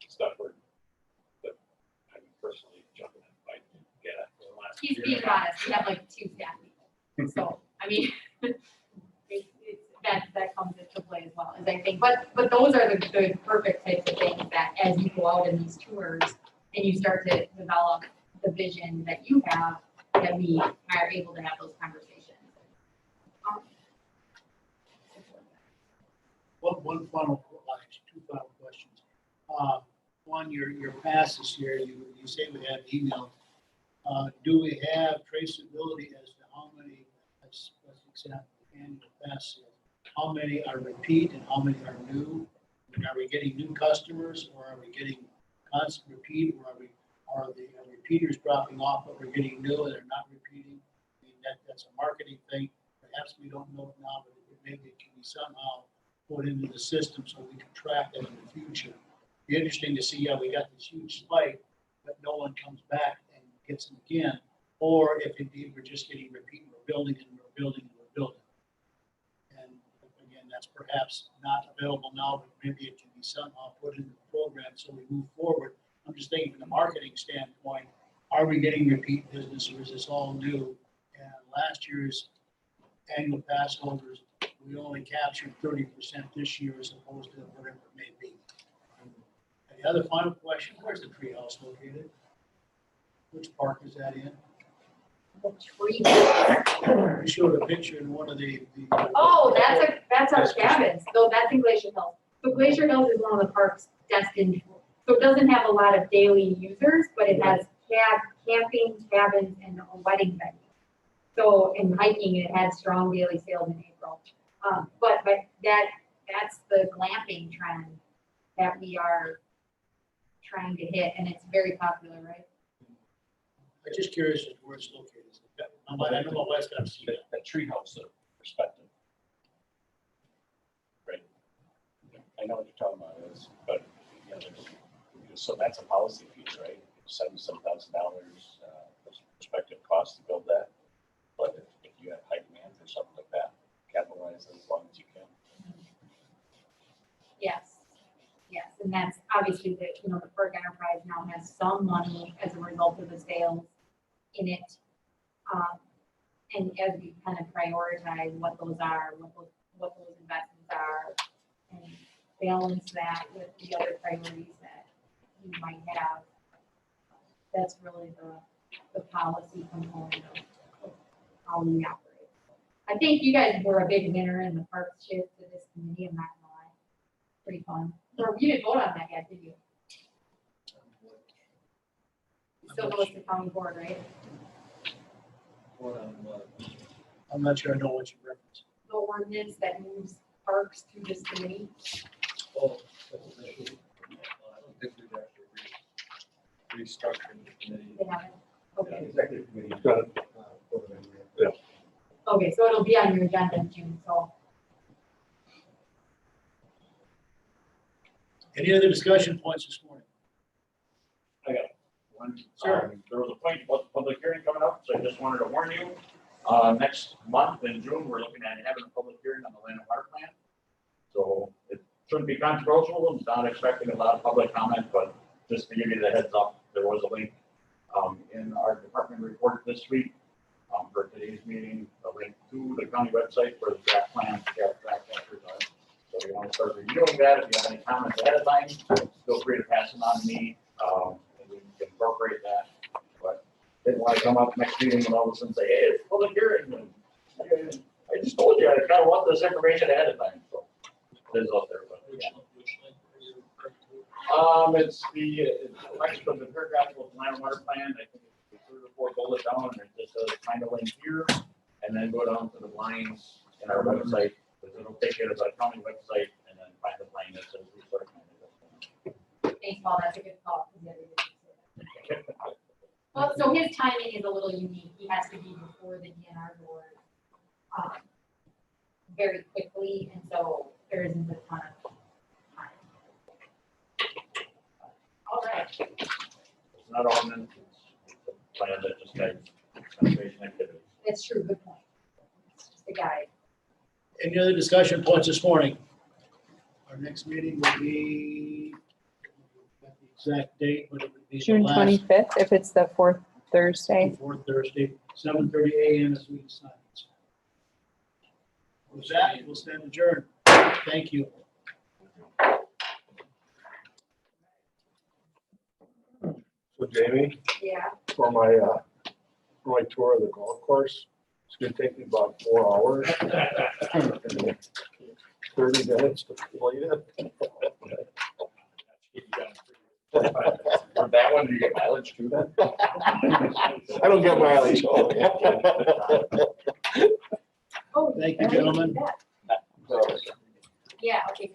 stuff that I'm personally jumping in if I can get it for the last He's year. being honest, we have like 2 staff people, so, I mean, that comes into play as well, is I think, but those are the good, perfect types of things that as you go out in these tours and you start to develop the vision that you have, that we are able to have those conversations. One final, actually, 2 final questions. One, your passes here, you say we have email. Do we have traceability as to how many, let's example, annual pass sales, how many are repeat and how many are new? And are we getting new customers, or are we getting constant repeat, or are the repeaters dropping off, but we're getting new and they're not repeating? I mean, that's a marketing thing. Perhaps we don't know it now, but maybe it can be somehow put into the system so we can track that in the future. Be interesting to see, we got this huge spike, but no one comes back and gets them again, or if indeed we're just getting repeat, we're building and we're building and we're building. And again, that's perhaps not available now, but maybe it can be somehow put into the program so we move forward. I'm just thinking from the marketing standpoint, are we getting repeat business or is this all new? And last year's annual pass holders, we only captured 30% this year as opposed to whatever it may be. And the other final question, where's the treehouse located? Which park is that in? The tree. You showed a picture in one of the. Oh, that's our cabins, so that's in Glacier Hills. So Glacier Hills is one of the parks destined, so it doesn't have a lot of daily users, but it has camping, cabins, and a wedding venue. So in hiking, it had strong daily sales in April. But that's the glamping trend that we are trying to hit, and it's very popular, right? I'm just curious as to where it's located. I know my wife's got to see it. That treehouse perspective. Right. I know what you're talking about, but so that's a policy piece, right? $77,000 prospective cost to build that. But if you have high demand or something like that, capitalize as long as you can. Yes, and that's obviously the Perk Enterprise now has some money as a result of the sales in it. And as we kind of prioritize what those are, what those investments are, and balance that with the other priorities that we might have, that's really the policy component of how we operate. I think you guys were a big winner in the park shift to this committee, I'm not gonna lie. Pretty fun. Or you didn't vote on that yet, did you? Still goes to county board, right? I'm not sure I know what you referenced. The ordinance that moves parks to this committee. Oh, that's an issue. I don't think we've actually restructured the committee. They haven't. Okay. Executive committee. Got it. Okay, so it'll be on your agenda in June, so. Any other discussion points this morning? I got one. Sure. There was a point about the public hearing coming up, so I just wanted to warn you. Next month in June, we're looking at having a public hearing on the land and water plan. So it shouldn't be controversial. I'm not expecting a lot of public comment, but just to give you the heads up, there was a link in our department report this week for today's meeting, a link to the county website for the draft plan, draft chapters are. So if you want to start reviewing that, if you have any comments ahead of time, feel free to pass them on to me. And we can incorporate that. But didn't want to come up next meeting and all of a sudden say, hey, it's public hearing. And I just told you, I kind of want this information ahead of time. So it is out there. But, yeah. It's the next of the paragraph of the land and water plan. I think it's the 3 or 4 bullets down, and it just says kind of link here. and then go down to the lines in our website, because it'll take you to the county website, and then find the line that says resource manager. Baseball, that's a good call. 'cause everybody said that. Well, so his timing is a little unique. He has to be before the DNR board very quickly, and so there isn't a ton of time. All right. It's not ordinance, it's a plan that just guides conservation activities. That's true, good point. It's just a guide. Any other discussion points this morning? Our next meeting will be, not the exact date, but it would be the June last 25th, if it's the fourth Thursday. fourth Thursday, 7:30 a.m. as we decide. With that, we'll stand adjourned. Thank you. So Jamie, Yeah. for my tour of the golf course, it's gonna take me about 4 hours. and 30 minutes to complete it. For that one, do you get mileage too then? I don't get mileage. Thank you, gentlemen. Yeah, okay,